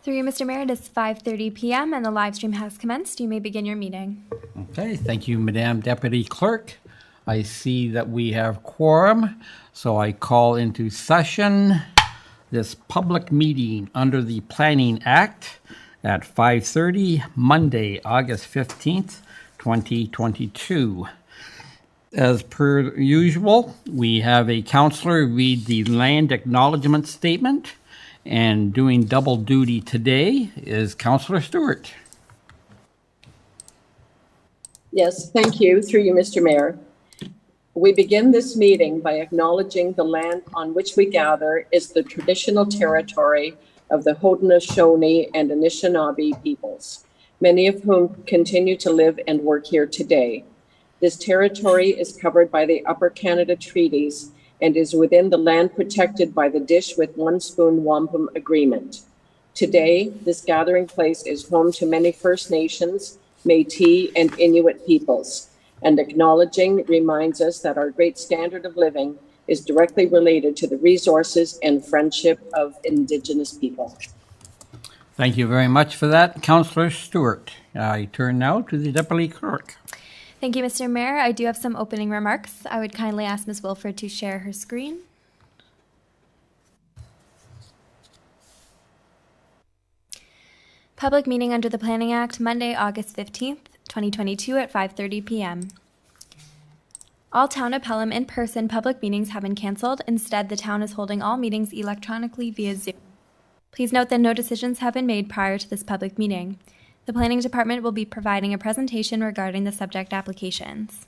Through you, Mr. Mayor, it is 5:30 p.m. and the live stream has commenced. You may begin your meeting. Okay, thank you, Madam Deputy Clerk. I see that we have quorum, so I call into session this public meeting under the Planning Act at 5:30, Monday, August 15th, 2022. As per usual, we have a counselor read the land acknowledgement statement, and doing double duty today is Counselor Stewart. Yes, thank you. Through you, Mr. Mayor. We begin this meeting by acknowledging the land on which we gather is the traditional territory of the Haudenosaunee and Anishinaabe peoples, many of whom continue to live and work here today. This territory is covered by the Upper Canada Treaties and is within the land protected by the Dish with One Spoon Wampum Agreement. Today, this gathering place is home to many First Nations, Métis, and Inuit peoples, and acknowledging reminds us that our great standard of living is directly related to the resources and friendship of Indigenous people. Thank you very much for that, Councillor Stewart. I turn now to the Deputy Clerk. Thank you, Mr. Mayor. I do have some opening remarks. I would kindly ask Ms. Wilford to share her screen. Public meeting under the Planning Act, Monday, August 15th, 2022 at 5:30 p.m. All Town of Pelham in-person public meetings have been canceled. Instead, the town is holding all meetings electronically via Zoom. Please note that no decisions have been made prior to this public meeting. The Planning Department will be providing a presentation regarding the subject applications.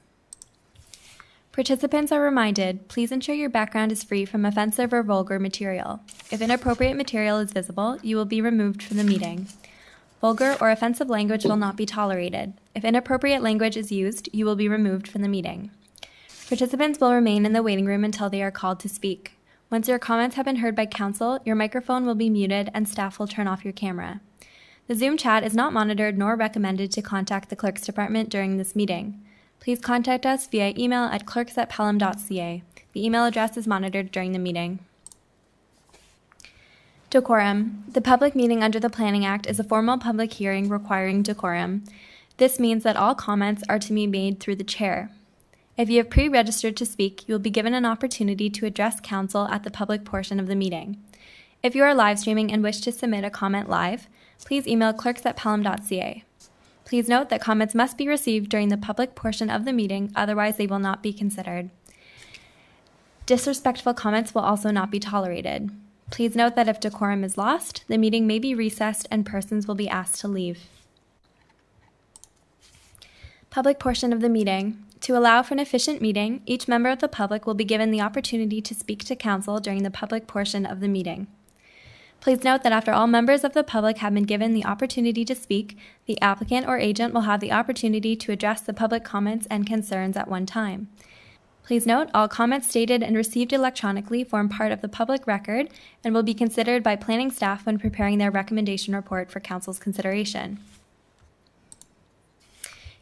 Participants are reminded, please ensure your background is free from offensive or vulgar material. If inappropriate material is visible, you will be removed from the meeting. Vulgar or offensive language will not be tolerated. If inappropriate language is used, you will be removed from the meeting. Participants will remain in the waiting room until they are called to speak. Once your comments have been heard by council, your microphone will be muted and staff will turn off your camera. The Zoom chat is not monitored nor recommended to contact the Clerk's Department during this meeting. Please contact us via email at clerks@pelham.ca. The email address is monitored during the meeting. Decorum. The public meeting under the Planning Act is a formal public hearing requiring decorum. This means that all comments are to be made through the chair. If you have pre-registered to speak, you will be given an opportunity to address council at the public portion of the meeting. If you are live streaming and wish to submit a comment live, please email clerks@pelham.ca. Please note that comments must be received during the public portion of the meeting, otherwise they will not be considered. Disrespectful comments will also not be tolerated. Please note that if decorum is lost, the meeting may be recessed and persons will be asked to leave. Public portion of the meeting. To allow for an efficient meeting, each member of the public will be given the opportunity to speak to council during the public portion of the meeting. Please note that after all members of the public have been given the opportunity to speak, the applicant or agent will have the opportunity to address the public comments and concerns at one time. Please note, all comments stated and received electronically form part of the public record and will be considered by planning staff when preparing their recommendation report for council's consideration.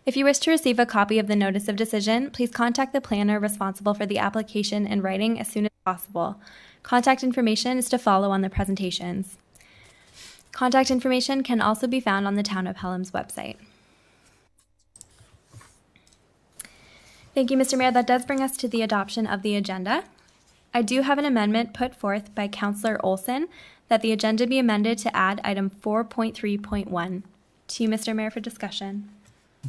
If you wish to receive a copy of the Notice of Decision, please contact the planner responsible for the application in writing as soon as possible. Contact information is to follow on the presentations. Contact information can also be found on the Town of Pelham's website. Thank you, Mr. Mayor. That does bring us to the adoption of the agenda. I do have an amendment put forth by Councillor Olson that the agenda be amended to add item 4.3.1. To you, Mr. Mayor, for discussion.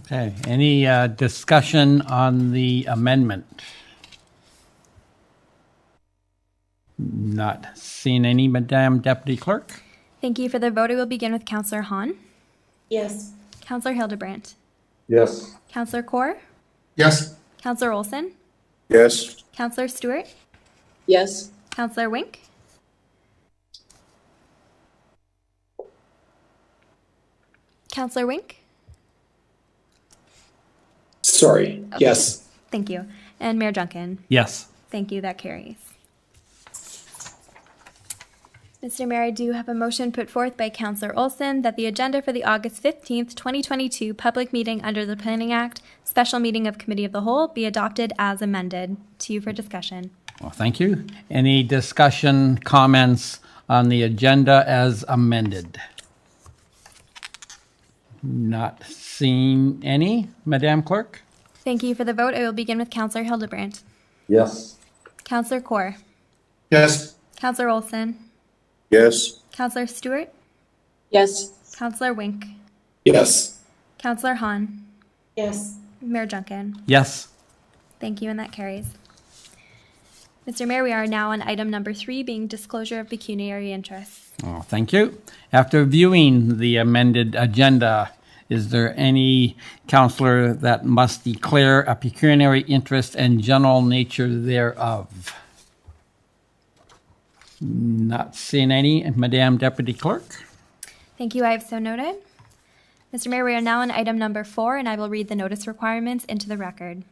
Okay, any discussion on the amendment? Not seeing any, Madam Deputy Clerk. Thank you. For the vote, I will begin with Councillor Hahn. Yes. Councillor Hildebrandt. Yes. Councillor Kaur. Yes. Councillor Olson. Yes. Councillor Stewart. Yes. Councillor Wink. Councillor Wink. Sorry. Okay. Yes. Thank you. And Mayor Duncan. Yes. Thank you. That carries. Mr. Mayor, I do have a motion put forth by Councillor Olson that the agenda for the August 15th, 2022 public meeting under the Planning Act, special meeting of Committee of the Whole, be adopted as amended. To you for discussion. Well, thank you. Any discussion, comments on the agenda as amended? Not seeing any. Madam Clerk? Thank you for the vote. I will begin with Councillor Hildebrandt. Yes. Councillor Kaur. Yes. Councillor Olson. Yes. Councillor Stewart. Yes. Councillor Wink. Yes. Councillor Hahn. Yes. Mayor Junkin. Yes. Thank you, and that carries. Mr. Mayor, we are now on item number 3, being disclosure of pecuniary interests. Oh, thank you. After viewing the amended agenda, is there any councillor that must declare a pecuniary interest and general nature thereof? Not seeing any. Madam Deputy Clerk? Thank you. I have so noted. Mr. Mayor, we are now on item number 4, and I will read the notice requirements into the record.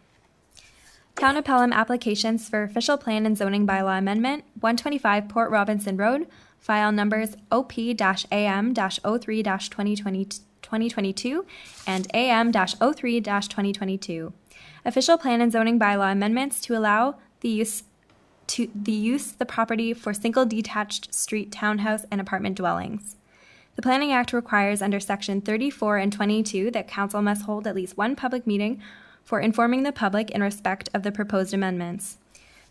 Town of Pelham applications for official plan and zoning bylaw amendment, 125 Port Robinson Road, file numbers OP-AM-03-2022 and AM-03-2022. Official plan and zoning bylaw amendments to allow the property for single detached street townhouse and apartment dwellings. The Planning Act requires under Section 34 and 22 that council must hold at least one public meeting for informing the public in respect of the proposed amendments.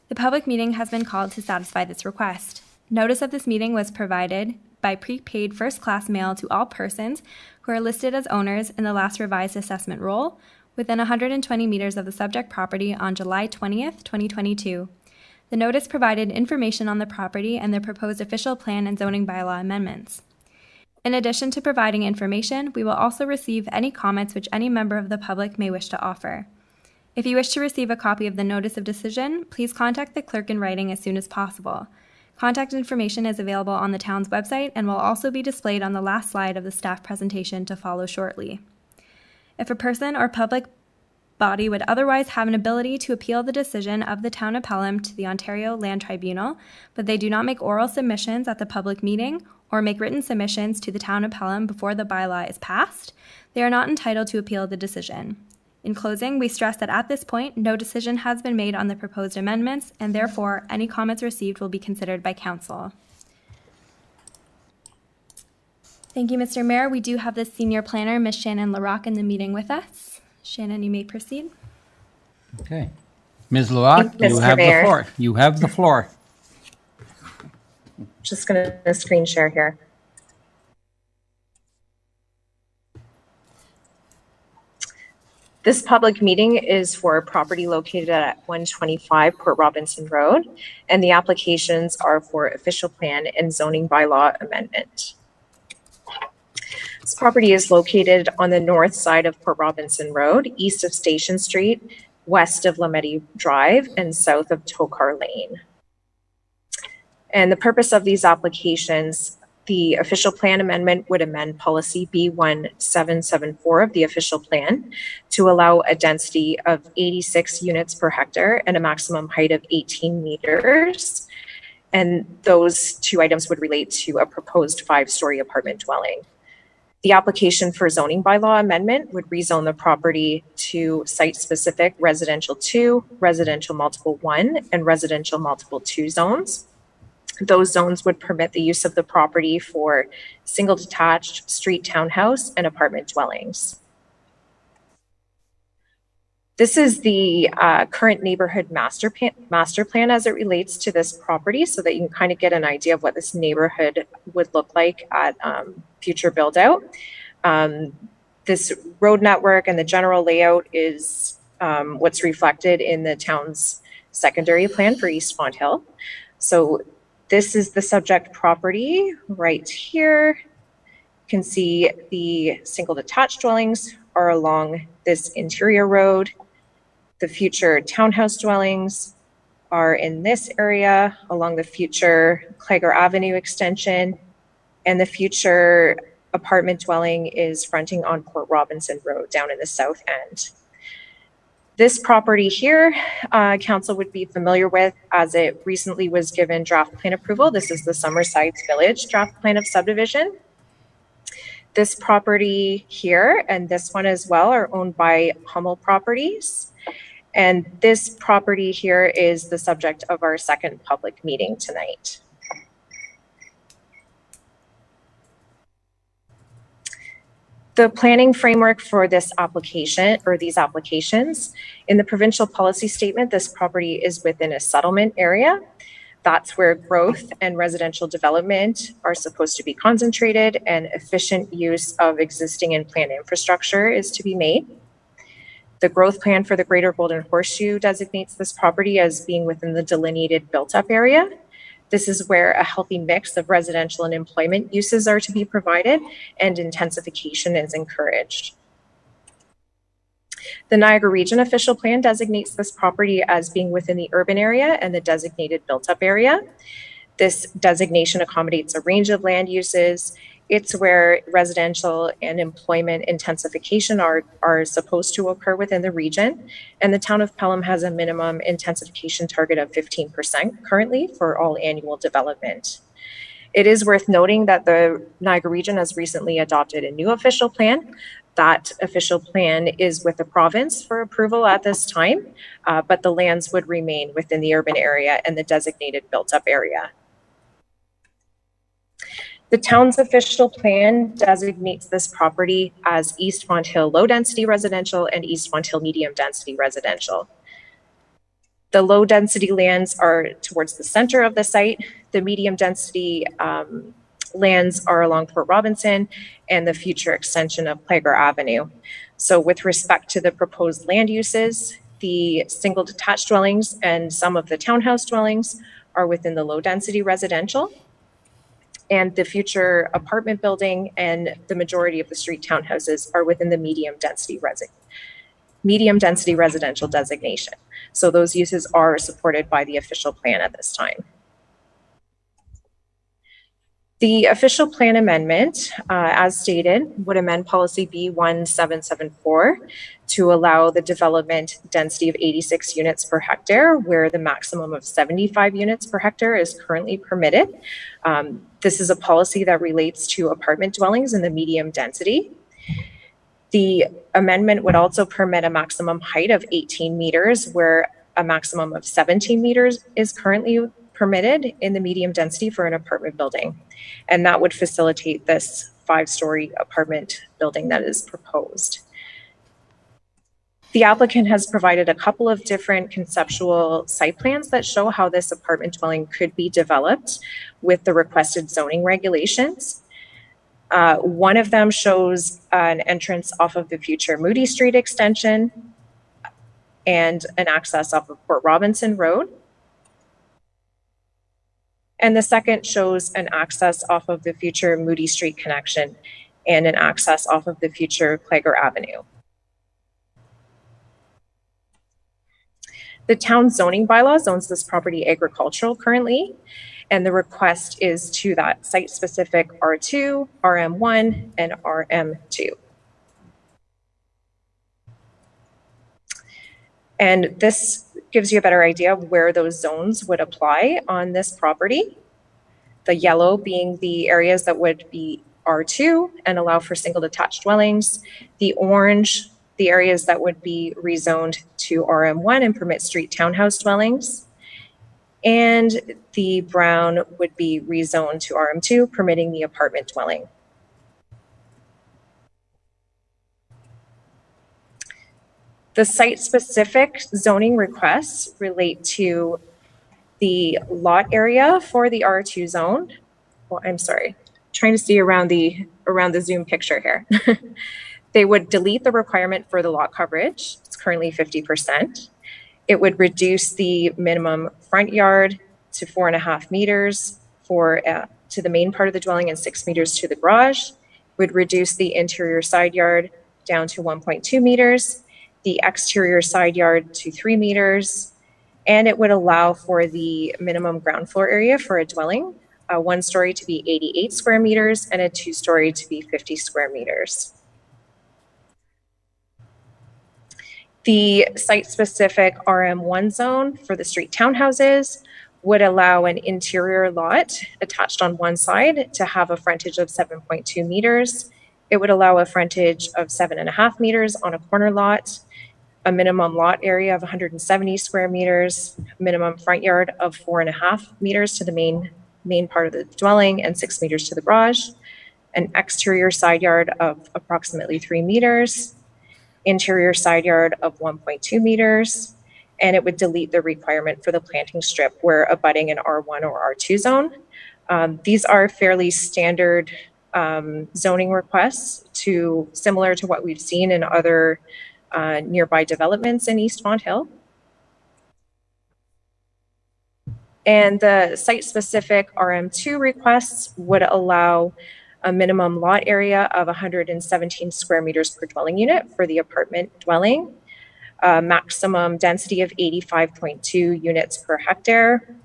The public meeting has been called to satisfy this request. Notice of this meeting was provided by prepaid first-class mail to all persons who are listed as owners in the last revised assessment roll within 120 meters of the subject property on July 20th, 2022. The notice provided information on the property and the proposed official plan and zoning bylaw amendments. In addition to providing information, we will also receive any comments which any member of the public may wish to offer. If you wish to receive a copy of the notice of decision, please contact the clerk in writing as soon as possible. Contact information is available on the town's website and will also be displayed on the last slide of the staff presentation to follow shortly. If a person or public body would otherwise have an ability to appeal the decision of the Town of Pelham to the Ontario Land Tribunal, but they do not make oral submissions at the public meeting or make written submissions to the Town of Pelham before the bylaw is passed, they are not entitled to appeal the decision. In closing, we stress that at this point, no decision has been made on the proposed amendments, and therefore, any comments received will be considered by council. Thank you, Mr. Mayor. We do have the senior planner, Ms. Shannon LaRocque, in the meeting with us. Shannon, you may proceed. Okay. Ms. LaRocque, you Mr. have the Mayor. floor. You have the floor. Just going to screen share here. This public meeting is for a property located at 125 Port Robinson Road, and the applications are for official plan and zoning bylaw amendment. This property is located on the north side of Port Robinson Road, east of Station Street, west of Lametti Drive, and south of Tokar Lane. And the purpose of these applications, the official plan amendment would amend policy B1774 of the official plan to allow a density of 86 units per hectare and a maximum height of 18 meters. And those two items would relate to a proposed 5-story apartment dwelling. The application for zoning bylaw amendment would rezone the property to site-specific residential 2, residential multiple 1, and residential multiple 2 zones. Those zones would permit the use of the property for single detached street townhouse and apartment dwellings. This is the current neighborhood master plan as it relates to this property, so that you can kind of get an idea of what this neighborhood would look like at future build out. This road network and the general layout is what's reflected in the town's secondary plan for East Font Hill. So this is the subject property right here. You can see the single detached dwellings are along this interior road. The future townhouse dwellings are in this area along the future Clager Avenue extension, and the future apartment dwelling is fronting on Port Robinson Road down in the south end. This property here, council would be familiar with as it recently was given draft plan approval. This is the Summersides Village draft plan of subdivision. This property here and this one as well are owned by Hummel Properties. And this property here is the subject of our second public meeting tonight. The planning framework for this application or these applications, in the provincial policy statement, this property is within a settlement area. That's where growth and residential development are supposed to be concentrated and efficient use of existing and planned infrastructure is to be made. The growth plan for the Greater Golden Horseshoe designates this property as being within the delineated built-up area. This is where a healthy mix of residential and employment uses are to be provided and intensification is encouraged. The Niagara Region official plan designates this property as being within the urban area and the designated built-up area. This designation accommodates a range of land uses. It's where residential and employment intensification are supposed to occur within the region. And the town of Pelham has a minimum intensification target of 15% currently for all annual development. It is worth noting that the Niagara Region has recently adopted a new official plan. That official plan is with the province for approval at this time, but the lands would remain within the urban area and the designated built-up area. The town's official plan designates this property as East Fonthill low-density residential and East Fonthill medium-density residential. The low-density lands are towards the center of the site. The medium-density lands are along Port Robinson and the future extension of Plager Avenue. So with respect to the proposed land uses, the single detached dwellings and some of the townhouse dwellings are within the low-density residential. And the future apartment building and the majority of the street townhouses are within the medium density residential designation. So those uses are supported by the official plan at this time. The official plan amendment, as stated, would amend policy B1774 to allow the development density of 86 units per hectare, where the maximum of 75 units per hectare is currently permitted. This is a policy that relates to apartment dwellings in the medium density. The amendment would also permit a maximum height of 18 meters, where a maximum of 17 meters is currently permitted in the medium density for an apartment building. And that would facilitate this 5-story apartment building that is proposed. The applicant has provided a couple of different conceptual site plans that show how this apartment dwelling could be developed with the requested zoning regulations. One of them shows an entrance off of the future Moody Street extension and an access off of Port Robinson Road. And the second shows an access off of the future Moody Street connection and an access off of the future Plager Avenue. The town zoning bylaw zones this property agricultural currently, and the request is to that site-specific R2, RM1, and RM2. And this gives you a better idea of where those zones would apply on this property. The yellow being the areas that would be R2 and allow for single detached dwellings. The orange, the areas that would be rezoned to RM1 and permit street townhouse dwellings. And the brown would be rezoned to RM2, permitting the apartment dwelling. The site-specific zoning requests relate to the lot area for the R2 zone. Well, I'm sorry, trying to see around the Zoom picture here. They would delete the requirement for the lot coverage. It's currently 50%. It would reduce the minimum front yard to 4.5 meters to the main part of the dwelling and 6 meters to the garage. It would reduce the interior side yard down to 1.2 meters. The exterior side yard to 3 meters, and it would allow for the minimum ground floor area for a dwelling, a 1-story to be 88 square meters and a 2-story to be 50 square meters. The site-specific RM1 zone for the street townhouses would allow an interior lot attached on one side to have a frontage of 7.2 meters. It would allow a frontage of 7.5 meters on a corner lot, a minimum lot area of 170 square meters, minimum front yard of 4.5 meters to the main part of the dwelling and 6 meters to the garage. an exterior side yard of approximately 3 meters, interior side yard of 1.2 meters, and it would delete the requirement for the planting strip where abutting an R1 or R2 zone. These are fairly standard zoning requests similar to what we've seen in other nearby developments in East Fonthill. And the site-specific RM2 requests would allow a minimum lot area of 117 square meters per dwelling unit for the apartment dwelling, a maximum density of 85.2 units per hectare.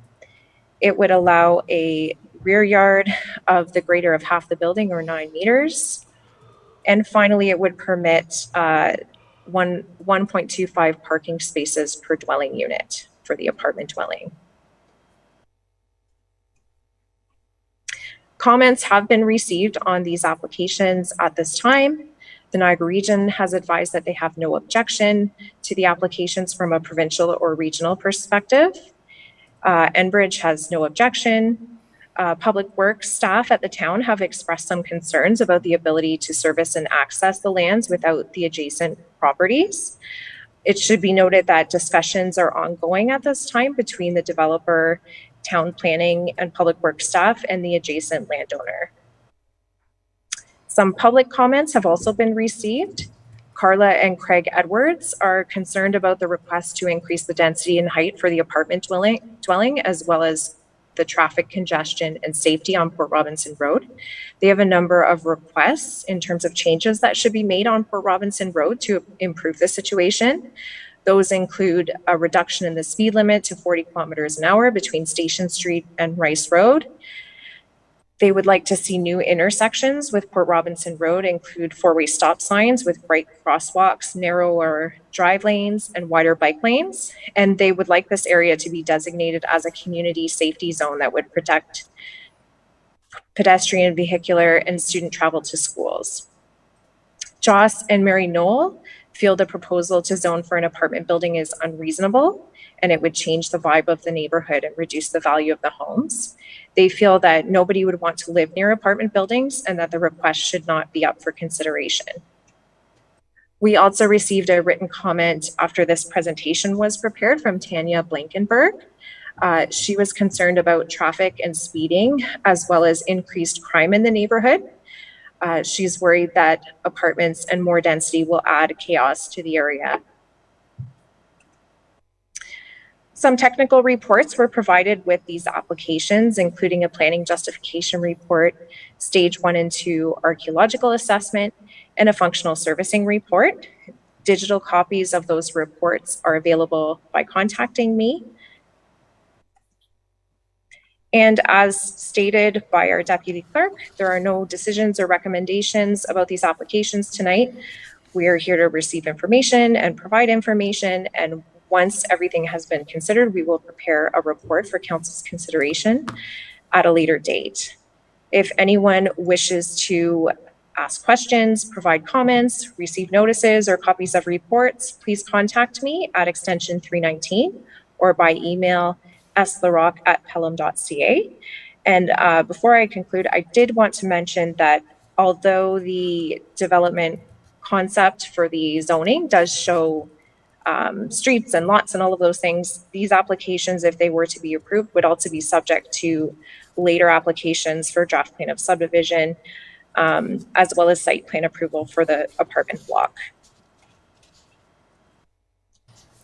It would allow a rear yard of the greater of half the building, or 9 meters. And finally, it would permit 1.25 parking spaces per dwelling unit for the apartment dwelling. Comments have been received on these applications at this time. The Niagara region has advised that they have no objection to the applications from a provincial or regional perspective. Enbridge has no objection. Public Works staff at the town have expressed some concerns about the ability to service and access the lands without the adjacent properties. It should be noted that discussions are ongoing at this time between the developer, town planning and public works staff, and the adjacent landowner. Some public comments have also been received. Carla and Craig Edwards are concerned about the request to increase the density and height for the apartment dwelling, as well as the traffic congestion and safety on Port Robinson Road. They have a number of requests in terms of changes that should be made on Port Robinson Road to improve the situation. Those include a reduction in the speed limit to 40 kilometers an hour between Station Street and Rice Road. They would like to see new intersections with Port Robinson Road include four-way stop signs with bright crosswalks, narrower drive lanes, and wider bike lanes. And they would like this area to be designated as a community safety zone that would protect pedestrian, vehicular, and student travel to schools. Joss and Mary Knoll feel the proposal to zone for an apartment building is unreasonable, and it would change the vibe of the neighborhood and reduce the value of the homes. They feel that nobody would want to live near apartment buildings and that the request should not be up for consideration. We also received a written comment after this presentation was prepared from Tanya Blankenberg. She was concerned about traffic and speeding, as well as increased crime in the neighborhood. She's worried that apartments and more density will add chaos to the area. Some technical reports were provided with these applications, including a planning justification report, stage 1 and 2 archaeological assessment, and a functional servicing report. Digital copies of those reports are available by contacting me. And as stated by our deputy clerk, there are no decisions or recommendations about these applications tonight. We are here to receive information and provide information, and once everything has been considered, we will prepare a report for council's consideration at a later date. If anyone wishes to ask questions, provide comments, receive notices or copies of reports, please contact me at extension 319 or by email slarock@pelham.ca. And before I conclude, I did want to mention that although the development concept for the zoning does show streets and lots and all of those things, these applications, if they were to be approved, would also be subject to later applications for draft plan of subdivision, as well as site plan approval for the apartment block.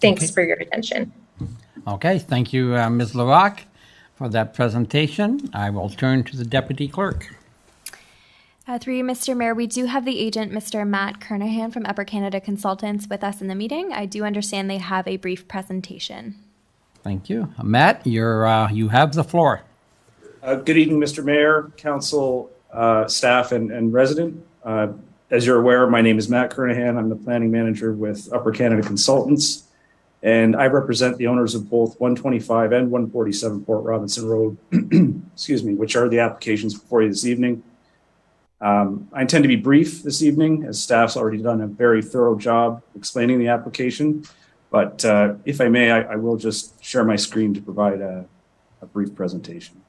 Thanks for your attention. Okay, thank you, Ms. Larocque, for that presentation. I will turn to the deputy clerk. Through you, Mr. Mayor, we do have the agent, Mr. Matt Kernahan from Upper Canada Consultants, with us in the meeting. I do understand they have a brief presentation. Thank you. Matt, you have the floor. Good evening, Mr. Mayor, council, staff, and resident. As you're aware, my name is Matt Kernahan. I'm the planning manager with Upper Canada Consultants, and I represent the owners of both 125 and 147 Port Robinson Road, excuse me, which are the applications before you this evening. I intend to be brief this evening, as staff's already done a very thorough job explaining the application. But if I may, I will just share my screen to provide a brief presentation.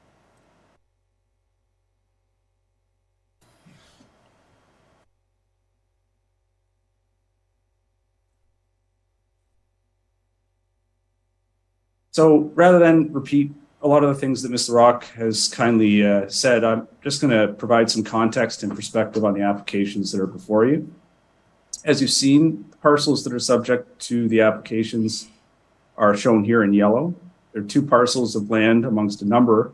So rather than repeat a lot of the things that Mr. Rock has kindly said, I'm just going to provide some context and perspective on the applications that are before you. As you've seen, parcels that are subject to the applications are shown here in yellow. There are 2 parcels of land amongst a number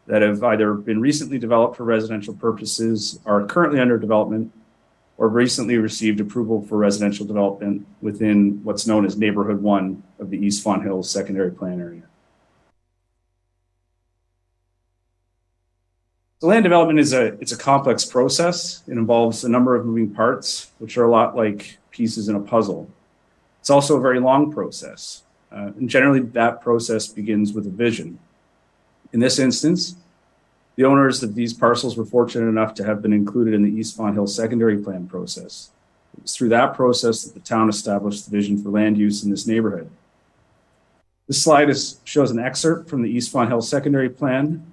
that have either been recently developed for residential purposes, are currently under development, or recently received approval for residential development within what's known as Neighborhood 1 of the East Fawn Hills Secondary Plan area. So land development it's a complex process. It involves a number of moving parts, which are a lot like pieces in a puzzle. It's also a very long process. And generally that process begins with a vision. In this instance, the owners of these parcels were fortunate enough to have been included in the East Fawn Hills Secondary Plan process. It was through that process that the town established the vision for land use in this neighborhood. This slide shows an excerpt from the East Fawn Hills Secondary Plan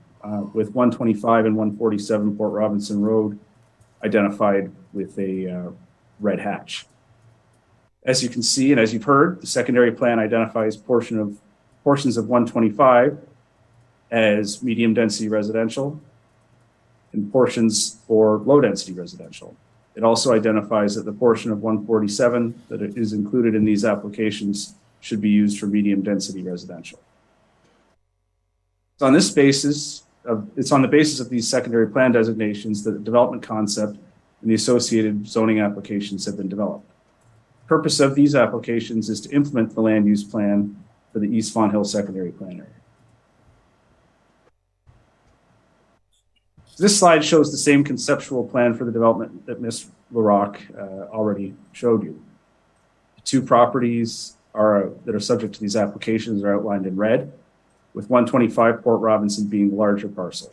with 125 and 147 Port Robinson Road identified with a red hatch. As you can see, and as you've heard, the secondary plan identifies portions of 125 as medium density residential and portions for low density residential. It also identifies that the portion of 147 that is included in these applications should be used for medium density residential. So on this basis, it's on the basis of these secondary plan designations that the development concept and the associated zoning applications have been developed. The purpose of these applications is to implement the land use plan for the East Fawn Hills Secondary Plan area. This slide shows the same conceptual plan for the development that Ms. LaRocque already showed you. The 2 properties that are subject to these applications are outlined in red, with 125 Port Robinson being the larger parcel.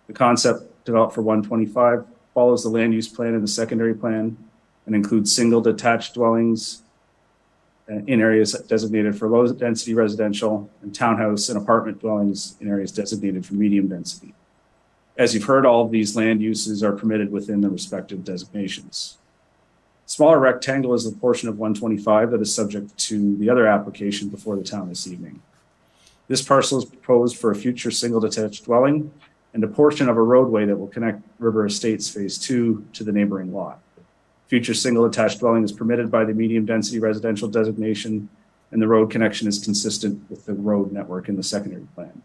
The concept developed for 125 follows the land use plan in the secondary plan and includes single detached dwellings in areas designated for low density residential and townhouse and apartment dwellings in areas designated for medium density. As you've heard, all of these land uses are permitted within the respective designations. Smaller rectangle is the portion of 125 that is subject to the other application before the town this evening. This parcel is proposed for a future single detached dwelling and a portion of a roadway that will connect River Estates Phase 2 to the neighboring lot. Future single attached dwelling is permitted by the medium density residential designation, and the road connection is consistent with the road network in the secondary plan.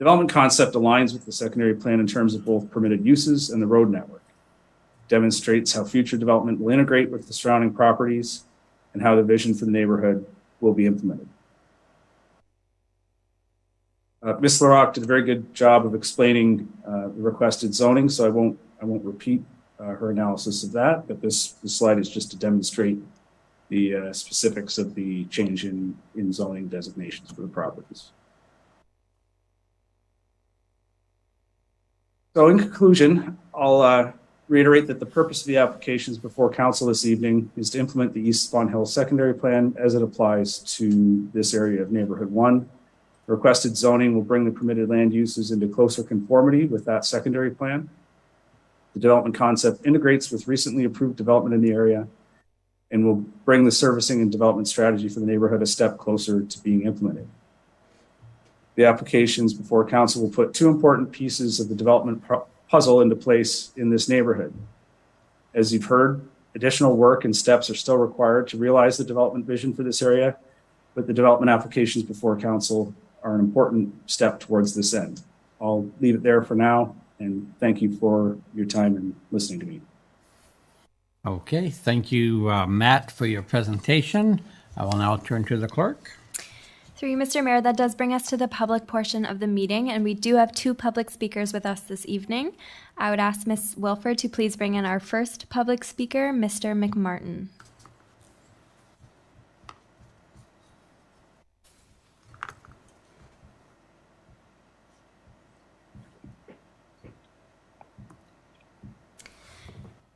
Development concept aligns with the secondary plan in terms of both permitted uses and the road network. It demonstrates how future development will integrate with the surrounding properties and how the vision for the neighborhood will be implemented. Ms. LaRocque did a very good job of explaining the requested zoning, so I won't repeat her analysis of that, but this slide is just to demonstrate the specifics of the change in zoning designations for the properties. So in conclusion, I'll reiterate that the purpose of the applications before council this evening is to implement the East Fawn Hills Secondary Plan as it applies to this area of Neighborhood 1. Requested zoning will bring the permitted land uses into closer conformity with that secondary plan. The development concept integrates with recently approved development in the area and will bring the servicing and development strategy for the neighborhood a step closer to being implemented. The applications before council will put 2 important pieces of the development puzzle into place in this neighborhood. As you've heard, additional work and steps are still required to realize the development vision for this area, but the development applications before council are an important step towards this end. I'll leave it there for now, and thank you for your time and listening to me. Okay, thank you, Matt, for your presentation. I will now turn to the clerk. Through you, Mr. Mayor, that does bring us to the public portion of the meeting, and we do have 2 public speakers with us this evening. I would ask Ms. Wilford to please bring in our first public speaker, Mr. McMartin.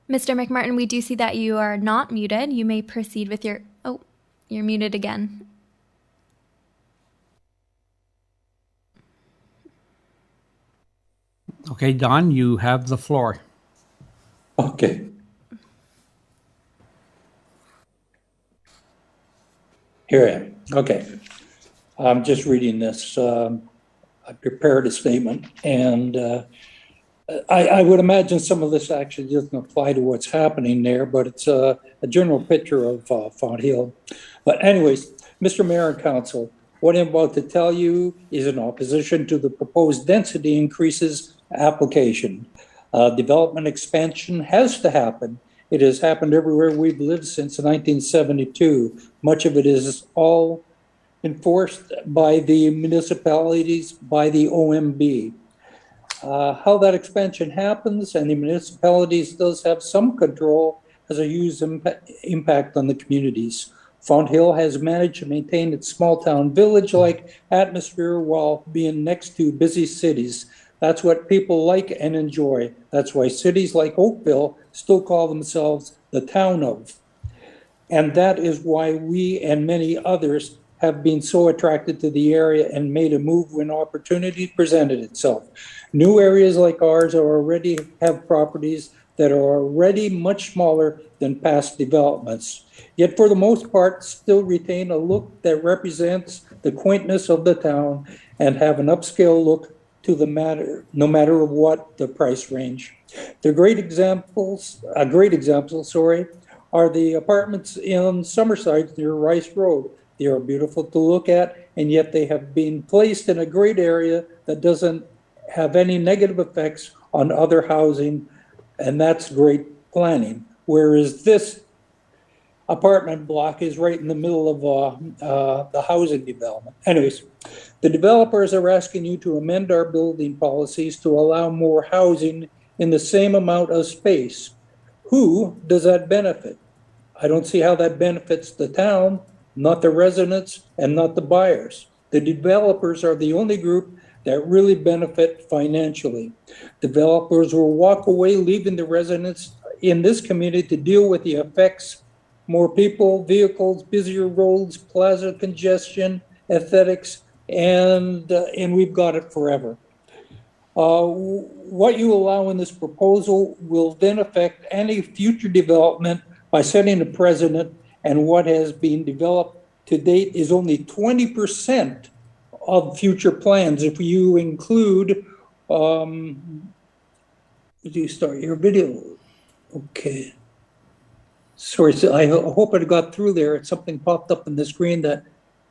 Mr. McMartin, we do see that you are not muted. You may proceed with your... Oh, you're muted again. Okay, Don, you have the floor. Okay. Here I am. Okay. I'm just reading this. I prepared a statement, and I would imagine some of this actually doesn't apply to what's happening there, but it's a general picture of Font Hill. But anyways, Mr. Mayor and Council, what I'm about to tell you is in opposition to the proposed density increases application. Development expansion has to happen. It has happened everywhere we've lived since 1972. Much of it is all enforced by the municipalities, by the OMB. How that expansion happens, and the municipalities does have some control, has a huge impact on the communities. Font Hill has managed to maintain its small town village-like atmosphere while being next to busy cities. That's what people like and enjoy. That's why cities like Oakville still call themselves the town of. And that is why we and many others have been so attracted to the area and made a move when opportunity presented itself. New areas like ours already have properties that are already much smaller than past developments, yet for the most part still retain a look that represents the quaintness of the town and have an upscale look to the matter, no matter what the price range. A great example, are the apartments in Summerside near Rice Road. They are beautiful to look at, and yet they have been placed in a great area that doesn't have any negative effects on other housing, and that's great planning. Whereas this apartment block is right in the middle of the housing development. Anyways, the developers are asking you to amend our building policies to allow more housing in the same amount of space. Who does that benefit? I don't see how that benefits the town, not the residents, and not the buyers. The developers are the only group that really benefit financially. Developers will walk away, leaving the residents in this community to deal with the effects: more people, vehicles, busier roads, plaza congestion, aesthetics, and we've got it forever. What you allow in this proposal will then affect any future development by setting a precedent, and what has been developed to date is only 20% of future plans. If you include, do you start your video? Okay. Sorry, so I hope it got through there. Something popped up on the screen that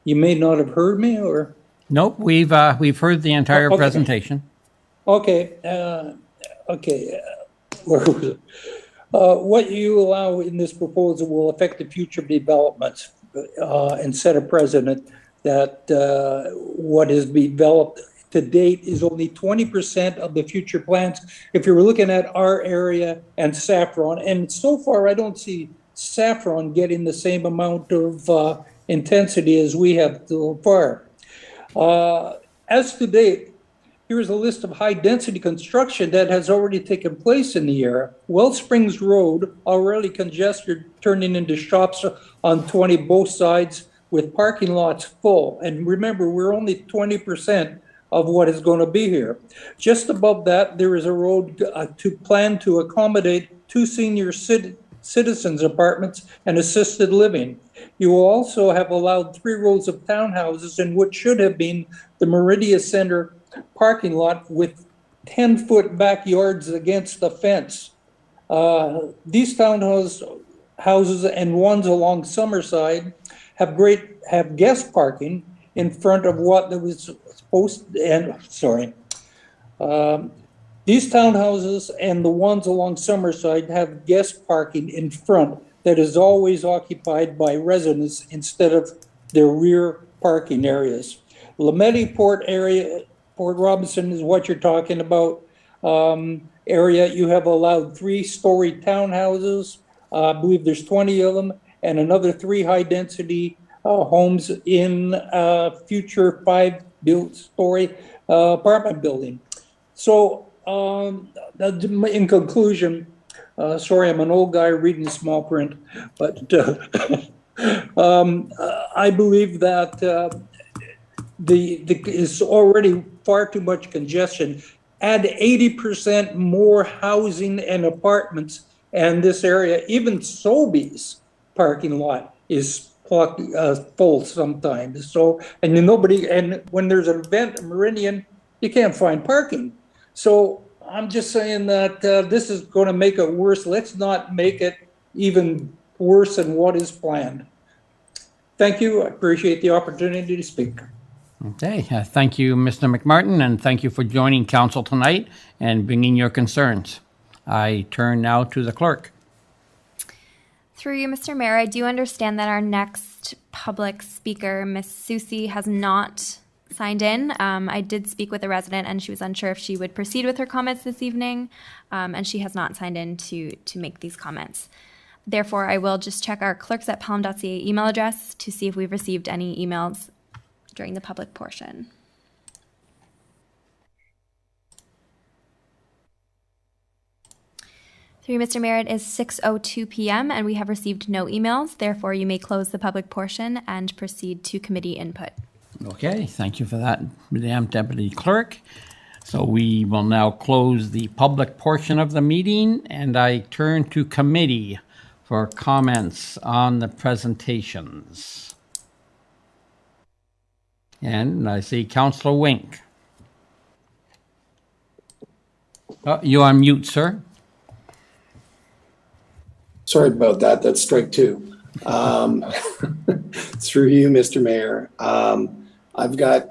you may not have heard me, or? Nope, we've heard the entire presentation. Okay, where was it? What you allow in this proposal will affect the future developments and set a precedent that what has been developed to date is only 20% of the future plans. If you're looking at our area and Saffron, and so far I don't see Saffron getting the same amount of intensity as we have so far. As to date, here's a list of high-density construction that has already taken place in the area. Wells Springs Road, already congested, turning into shops on 20 both sides with parking lots full. And remember, we're only 20% of what is going to be here. Just above that, there is a road to plan to accommodate 2 senior citizens apartments and assisted living. You will also have allowed 3 rows of townhouses in what should have been the Meridia Center parking lot with 10-foot backyards against the fence. These townhouses and ones along Summerside have guest parking in front of what was supposed to, and sorry. These townhouses and the ones along Summerside have guest parking in front that is always occupied by residents instead of their rear parking areas. Lametti Port Robinson is what you're talking about. Area, you have allowed 3-story townhouses. I believe there's 20 of them, and another 3 high-density homes in future 5-story apartment building. So, in conclusion, sorry, I'm an old guy reading small print, but I believe that is already far too much congestion. Add 80% more housing and apartments, and this area, even Sobeys parking lot is full sometimes. So, and then nobody, and when there's an event in Meridian, you can't find parking. So I'm just saying that this is going to make it worse. Let's not make it even worse than what is planned. Thank you. I appreciate the opportunity to speak. Okay, thank you, Mr. McMartin, and thank you for joining council tonight and bringing your concerns. I turn now to the clerk. Through you, Mr. Mayor, I do understand that our next public speaker, Ms. Susie, has not signed in. I did speak with a resident, and she was unsure if she would proceed with her comments this evening, and she has not signed in to make these comments. Therefore, I will just check our clerks@pelham.ca email address to see if we've received any emails during the public portion. Through Mr. Mayor, it is 6:02 p.m. and we have received no emails. Therefore, you may close the public portion and proceed to committee input. Okay, thank you for that, Madam Deputy Clerk. So we will now close the public portion of the meeting, and I turn to committee for comments on the presentations. And I see Councillor Wink. Oh, you're on mute, sir. Sorry about that. That's strike two. Through you, Mr. Mayor. I've got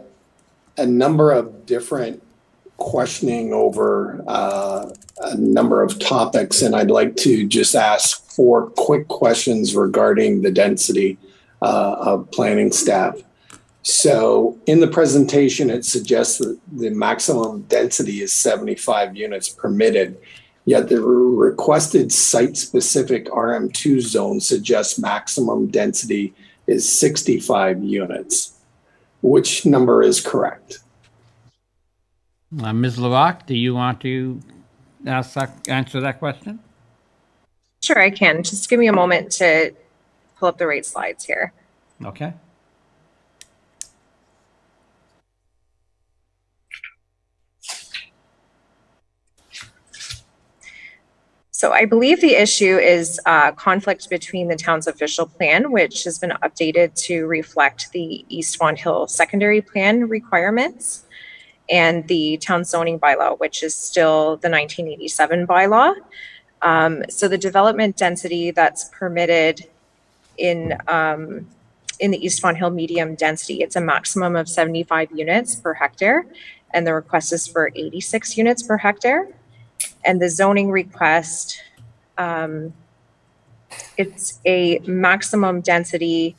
a number of different questioning over a number of topics, and I'd like to just ask 4 quick questions regarding the density of planning staff. So in the presentation, it suggests that the maximum density is 75 units permitted, yet the requested site-specific RM2 zone suggests maximum density is 65 units. Which number is correct? Ms. LaRock, do you want to answer that question? Sure, I can. Just give me a moment to pull up the right slides here. Okay. So I believe the issue is conflict between the town's official plan, which has been updated to reflect the East Swan Hill secondary plan requirements, and the town zoning bylaw, which is still the 1987 bylaw. So the development density that's permitted in the East Swan Hill medium density, it's a maximum of 75 units per hectare, and the request is for 86 units per hectare. And the zoning request, it's a maximum density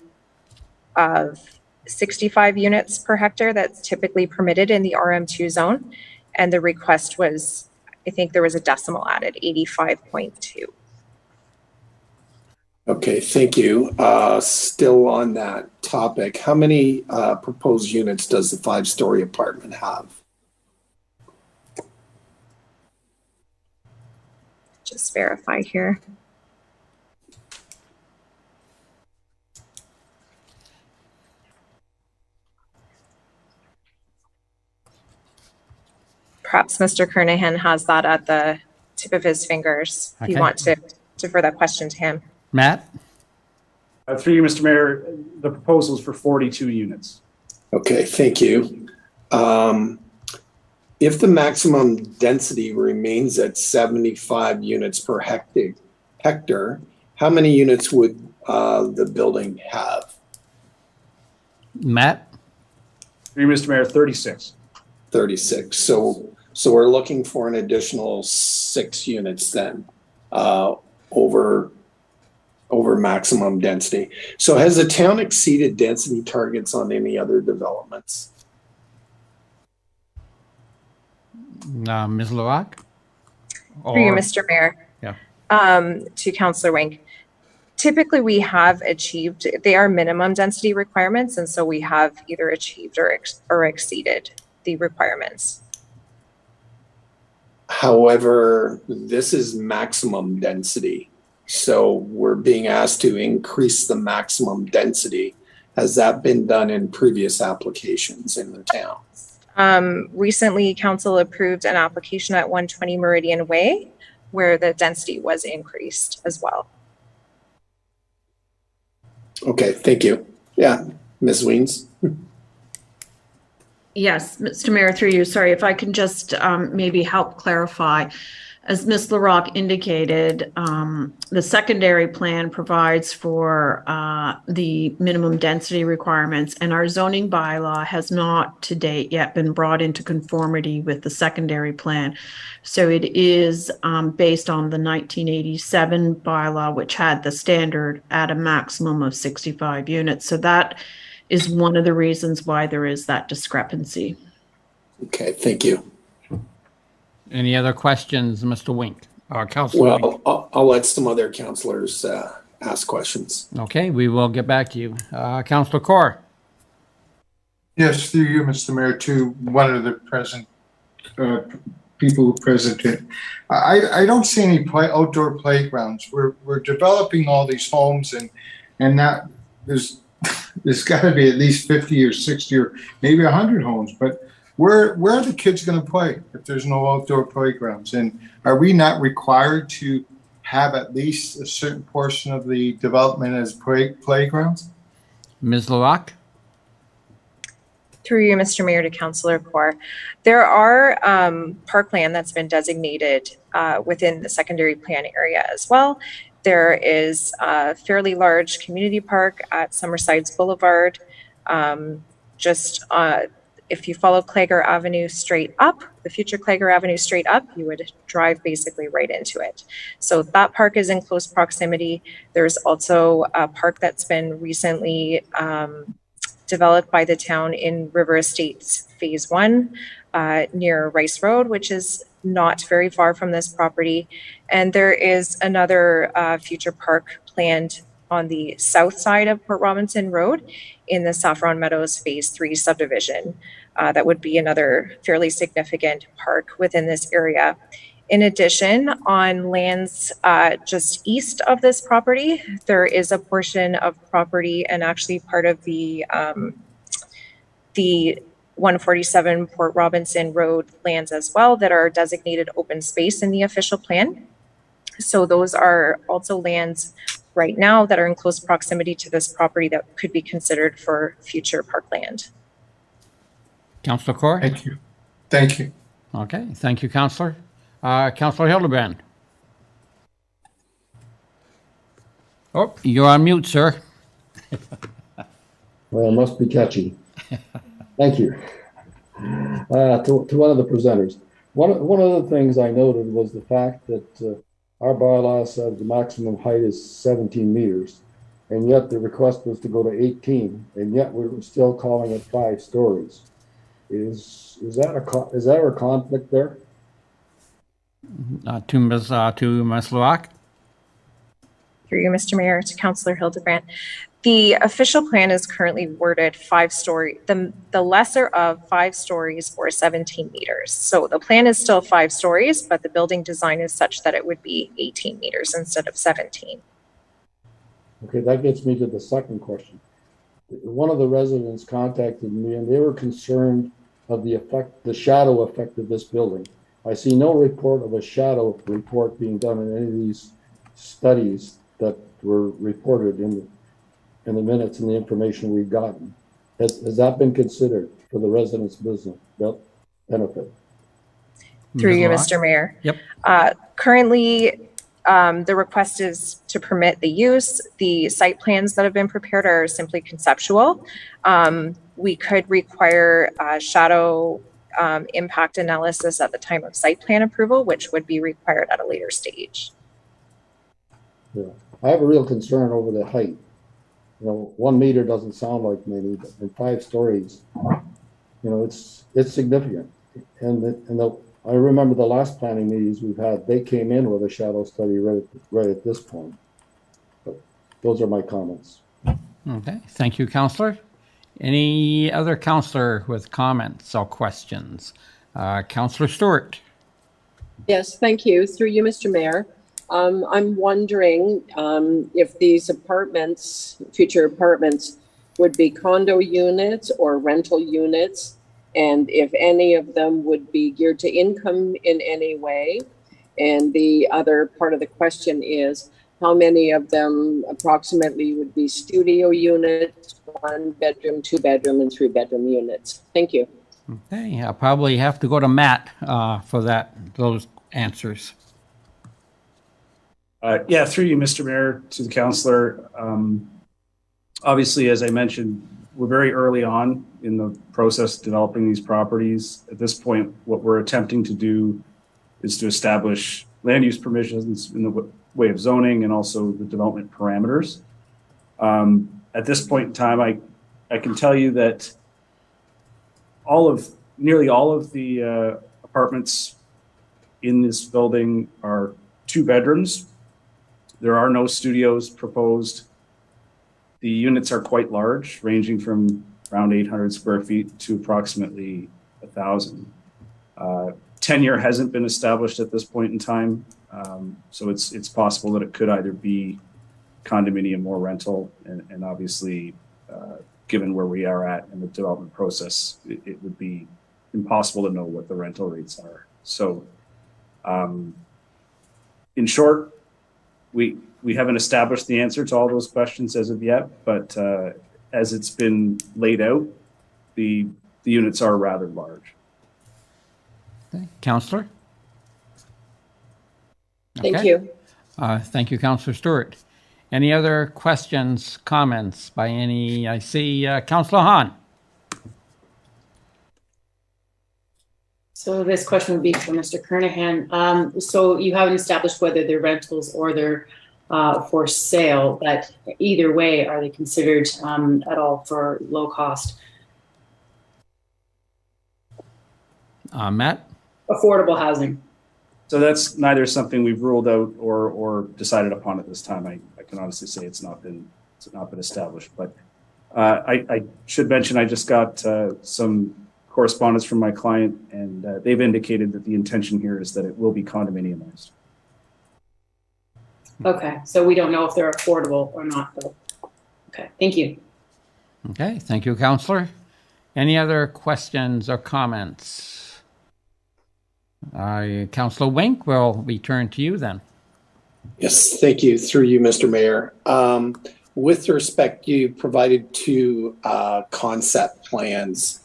of 65 units per hectare that's typically permitted in the RM2 zone. And the request was, I think there was a decimal added, 85.2. Okay, thank you. Still on that topic, how many proposed units does the 5-story apartment have? Just verify here. Perhaps Mr. Kernahan has that at the tip of his fingers. If you want to defer that question to him. Matt? Through you, Mr. Mayor, the proposal is for 42 units. Okay, thank you. If the maximum density remains at 75 units per hectare, how many units would the building have? Matt? Through you, Mr. Mayor, 36. 36. So we're looking for an additional 6 units then over maximum density. So has the town exceeded density targets on any other developments? Ms. LaRock? Through you, Mr. Mayor. Yeah. To Councillor Wink. Typically, we have achieved, they are minimum density requirements, and so we have either achieved or exceeded the requirements. However, this is maximum density. So we're being asked to increase the maximum density. Has that been done in previous applications in the town? Recently, council approved an application at 120 Meridian Way where the density was increased as well. Okay, thank you. Yeah, Ms. Weens. Yes, Mr. Mayor, through you. Sorry, if I can just maybe help clarify. As Ms. LaRocque indicated, the secondary plan provides for the minimum density requirements, and our zoning bylaw has not to date yet been brought into conformity with the secondary plan. So it is based on the 1987 bylaw, which had the standard at a maximum of 65 units. So that is one of the reasons why there is that discrepancy. Okay, thank you. Any other questions, Mr. Wink? Councilor Wink. Well, I'll let some other councilors ask questions. Okay, we will get back to you. Councilor Kaur. Yes, through you, Mr. Mayor, to one of the present people who presented. I don't see any outdoor playgrounds. We're developing all these homes, and now there's got to be at least 50 or 60 or maybe 100 homes. But where are the kids going to play if there's no outdoor playgrounds? And are we not required to have at least a certain portion of the development as playgrounds? Ms. LaRocque? Through you, Mr. Mayor, to Councillor Kaur. There are parkland that's been designated within the secondary plan area as well. There is a fairly large community park at Summersides Boulevard. If you follow Clager Avenue straight up, the future Clager Avenue straight up, you would drive basically right into it. So that park is in close proximity. There's also a park that's been recently developed by the town in River Estates Phase 1 near Rice Road, which is not very far from this property. And there is another future park planned on the south side of Port Robinson Road in the Saffron Meadows Phase 3 subdivision. That would be another fairly significant park within this area. In addition, on lands just east of this property, there is a portion of property and actually part of the 147 Port Robinson Road lands as well that are designated open space in the official plan. So those are also lands right now that are in close proximity to this property that could be considered for future parkland. Councillor Kaur? Thank you. Thank you. Okay, thank you, Councillor. Councillor Hildebrand. Oh, you're on mute, sir. Well, it must be catchy. Thank you. To one of the presenters. One of the things I noted was the fact that our bylaw said the maximum height is 17 meters, and yet the request was to go to 18, and yet we're still calling it 5 stories. Is that a conflict there? To Ms. LaRocque. Through you, Mr. Mayor, to Councillor Hildebrand. The official plan is currently worded 5-story, the lesser of 5 stories or 17 meters. So the plan is still 5 stories, but the building design is such that it would be 18 meters instead of 17. Okay, that gets me to the second question. One of the residents contacted me and they were concerned of the shadow effect of this building. I see no report of a shadow report being done in any of these studies that were reported in the minutes and the information we've gotten. Has that been considered for the residents' business benefit? Through you, Mr. Mayor. Yep. Currently, the request is to permit the use. The site plans that have been prepared are simply conceptual. We could require shadow impact analysis at the time of site plan approval, which would be required at a later stage. Yeah. I have a real concern over the height. 1 meter doesn't sound like many, but in 5 stories, it's significant. I remember the last planning meetings we've had, they came in with a shadow study right at this point. But those are my comments. Okay, thank you, Councillor. Any other councillor with comments or questions? Councillor Stewart. Yes, thank you. Through you, Mr. Mayor. I'm wondering if these apartments, future apartments, would be condo units or rental units, and if any of them would be geared to income in any way. And the other part of the question is, how many of them approximately would be studio units, 1-bedroom, 2-bedroom, and 3-bedroom units? Thank you. Okay, I'll probably have to go to Matt for those answers. Yeah, through you, Mr. Mayor, to the councillor. Obviously, as I mentioned, we're very early on in the process of developing these properties. At this point, what we're attempting to do is to establish land use permissions in the way of zoning and also the development parameters. At this point in time, I can tell you that nearly all of the apartments in this building are 2 bedrooms. There are no studios proposed. The units are quite large, ranging from around 800 square feet to approximately 1,000. Tenure hasn't been established at this point in time, so it's possible that it could either be condominium or rental, and obviously, given where we are at in the development process, it would be impossible to know what the rental rates are. So, in short, we haven't established the answer to all those questions as of yet, but as it's been laid out, the units are rather large. Okay. Councillor? Thank you. Thank you, Councillor Stewart. Any other questions, comments by any? I see Councillor Hahn. So this question would be for Mr. Kernahan. So you haven't established whether they're rentals or they're for sale, but either way, are they considered at all for low cost? Matt? Affordable housing. So that's neither something we've ruled out or decided upon at this time. I can honestly say it's not been established. But I should mention I just got some correspondence from my client, and they've indicated that the intention here is that it will be condominiumized. Okay, so we don't know if they're affordable or not, though. Okay, thank you. Okay, thank you, Councillor. Any other questions or comments? Councillor Wink, we'll return to you then. Yes, thank you. Through you, Mr. Mayor. With respect, you provided 2 concept plans.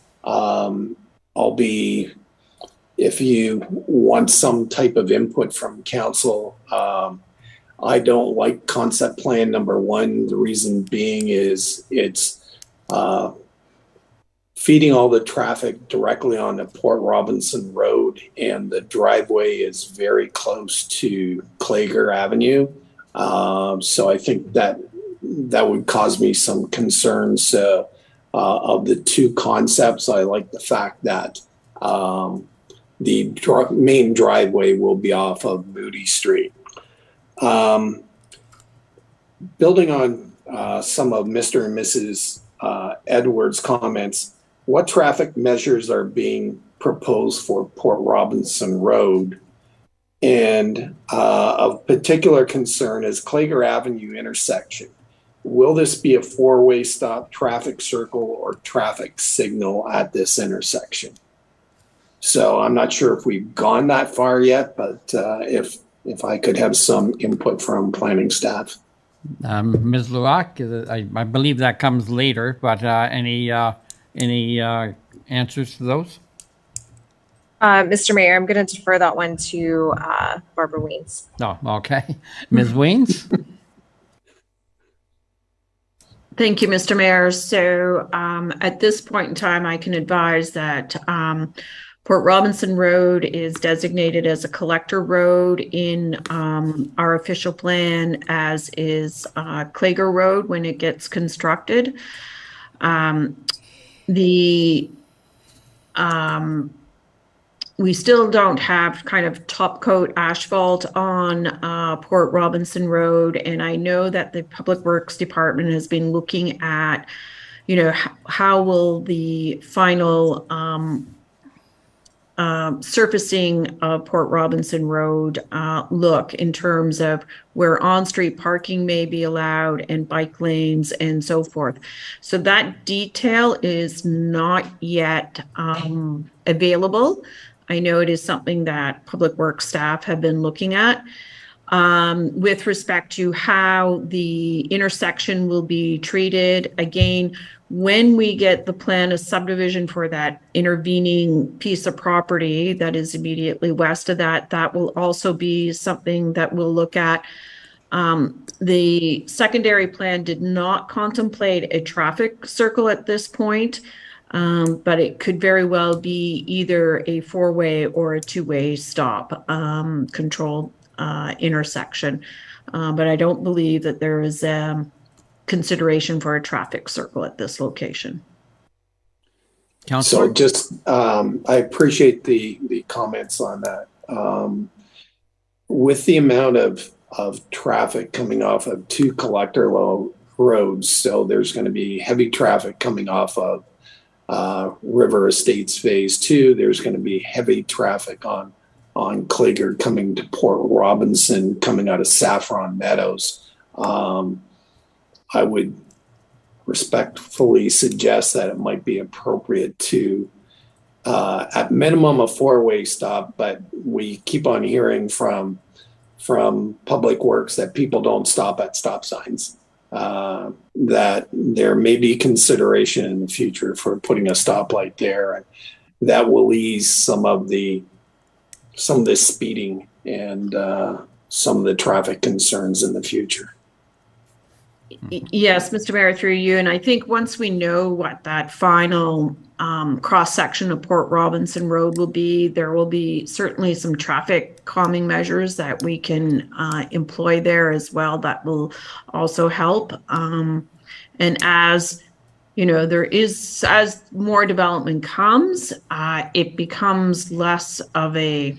If you want some type of input from council, I don't like concept plan number 1. The reason being is it's feeding all the traffic directly onto Port Robinson Road, and the driveway is very close to Klager Avenue. So I think that would cause me some concerns. Of the 2 concepts, I like the fact that the main driveway will be off of Moody Street. Building on some of Mr. and Mrs. Edwards' comments, what traffic measures are being proposed for Port Robinson Road? And of particular concern is Klager Avenue intersection. Will this be a 4-way stop, traffic circle, or traffic signal at this intersection? So I'm not sure if we've gone that far yet, but if I could have some input from planning staff. Ms. Luak, I believe that comes later, but any answers to those? Mr. Mayor, I'm going to defer that one to Barbara Weens. No, okay. Ms. Weens? Thank you, Mr. Mayor. So at this point in time, I can advise that Port Robinson Road is designated as a collector road in our official plan, as is Klager Road when it gets constructed. We still don't have kind of top coat asphalt on Port Robinson Road, and I know that the Public Works Department has been looking at, how will the final surfacing of Port Robinson Road look in terms of where on-street parking may be allowed and bike lanes and so forth. So that detail is not yet available. I know it is something that Public Works staff have been looking at. with respect to how the intersection will be treated. Again, when we get the plan of subdivision for that intervening piece of property that is immediately west of that, that will also be something that we'll look at. The secondary plan did not contemplate a traffic circle at this point, but it could very well be either a four-way or a two-way stop controlled intersection. But I don't believe that there is consideration for a traffic circle at this location. Councillor? So just, I appreciate the comments on that. With the amount of traffic coming off of two collector roads, so there's going to be heavy traffic coming off of River Estates Phase 2. There's going to be heavy traffic on Clagard coming to Port Robinson, coming out of Saffron Meadows. I would respectfully suggest that it might be appropriate to, at minimum, a four-way stop, but we keep on hearing from Public Works that people don't stop at stop signs, that there may be consideration in the future for putting a stoplight there, and that will ease some of the speeding and some of the traffic concerns in the future. Yes, Mr. Mayor, through you. And I think once we know what that final cross-section of Port Robinson Road will be, there will be certainly some traffic calming measures that we can employ there as well. That will also help. And as you know, as more development comes, it becomes less of a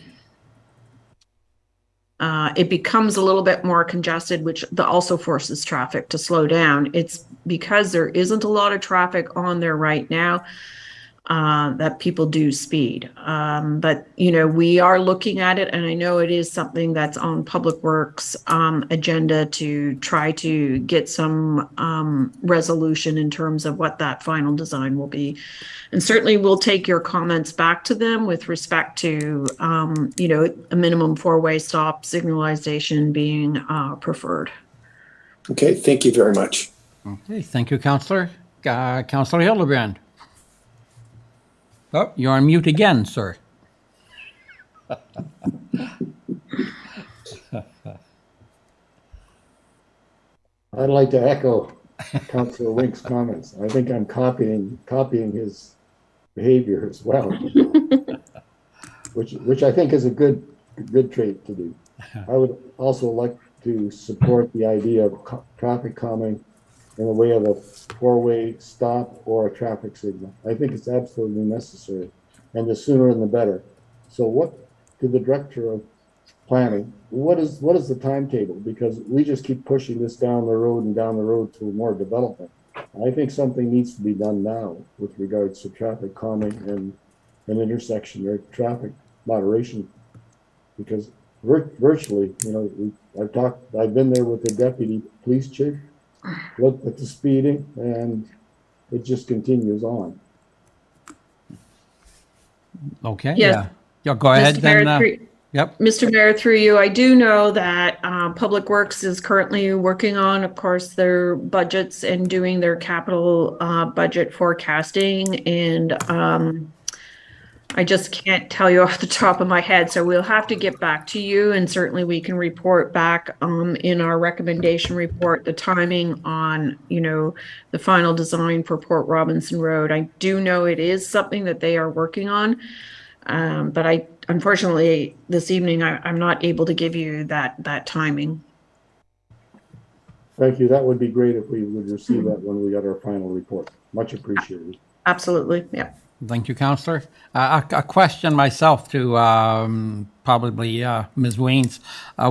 it becomes a little bit more congested, which also forces traffic to slow down. It's because there isn't a lot of traffic on there right now that people do speed. But, you know, we are looking at it, and I know it is something that's on Public Works agenda to try to get some resolution in terms of what that final design will be. And certainly we'll take your comments back to them with respect to, you know, a minimum four-way stop signalization being preferred. Okay, thank you very much. Okay, thank you, Councillor. Councillor Hildebrand. Oh, you're on mute again, sir. I'd like to echo Councillor Wink's comments. I think I'm copying his behavior as well, which I think is a good trait to do. I would also like to support the idea of traffic calming in the way of a four-way stop or a traffic signal. I think it's absolutely necessary, and the sooner the better. So what, to the Director of Planning, what is the timetable? Because we just keep pushing this down the road to more development. I think something needs to be done now with regards to traffic calming and an intersection or traffic moderation, because virtually, you know, I've been there with the deputy police chief, looked at the speeding, and it just continues on. Okay. Yes. Yeah, go ahead then. Yep. Mr. Mayor, through you, I do know that Public Works is currently working on, of course, their budgets and doing their capital budget forecasting. And I just can't tell you off the top of my head. So we'll have to get back to you, and certainly we can report back in our recommendation report the timing on, you know, the final design for Port Robinson Road. I do know it is something that they are working on. But unfortunately, this evening, I'm not able to give you that timing. Thank you. That would be great if we would receive that when we got our final report. Much appreciated. Absolutely. Yeah. Thank you, Councillor. A question myself to probably Ms. Weens.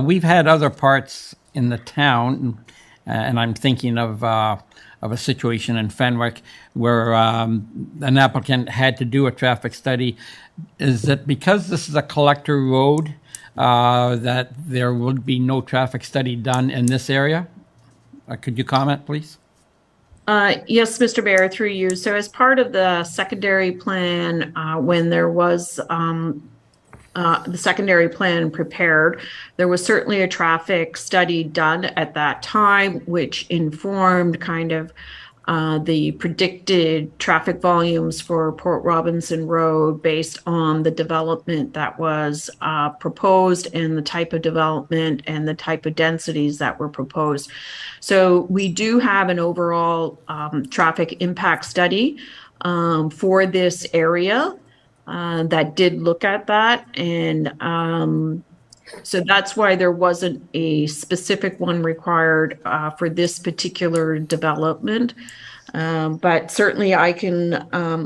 We've had other parts in the town, and I'm thinking of a situation in Fenwick where an applicant had to do a traffic study. Is it because this is a collector road that there would be no traffic study done in this area? Could you comment, please? Yes, Mr. Mayor, through you. So as part of the secondary plan, when there was the secondary plan prepared, there was certainly a traffic study done at that time, which informed kind of the predicted traffic volumes for Port Robinson Road based on the development that was proposed and the type of development and the type of densities that were proposed. So we do have an overall traffic impact study for this area that did look at that. And so that's why there wasn't a specific one required for this particular development. But certainly I can,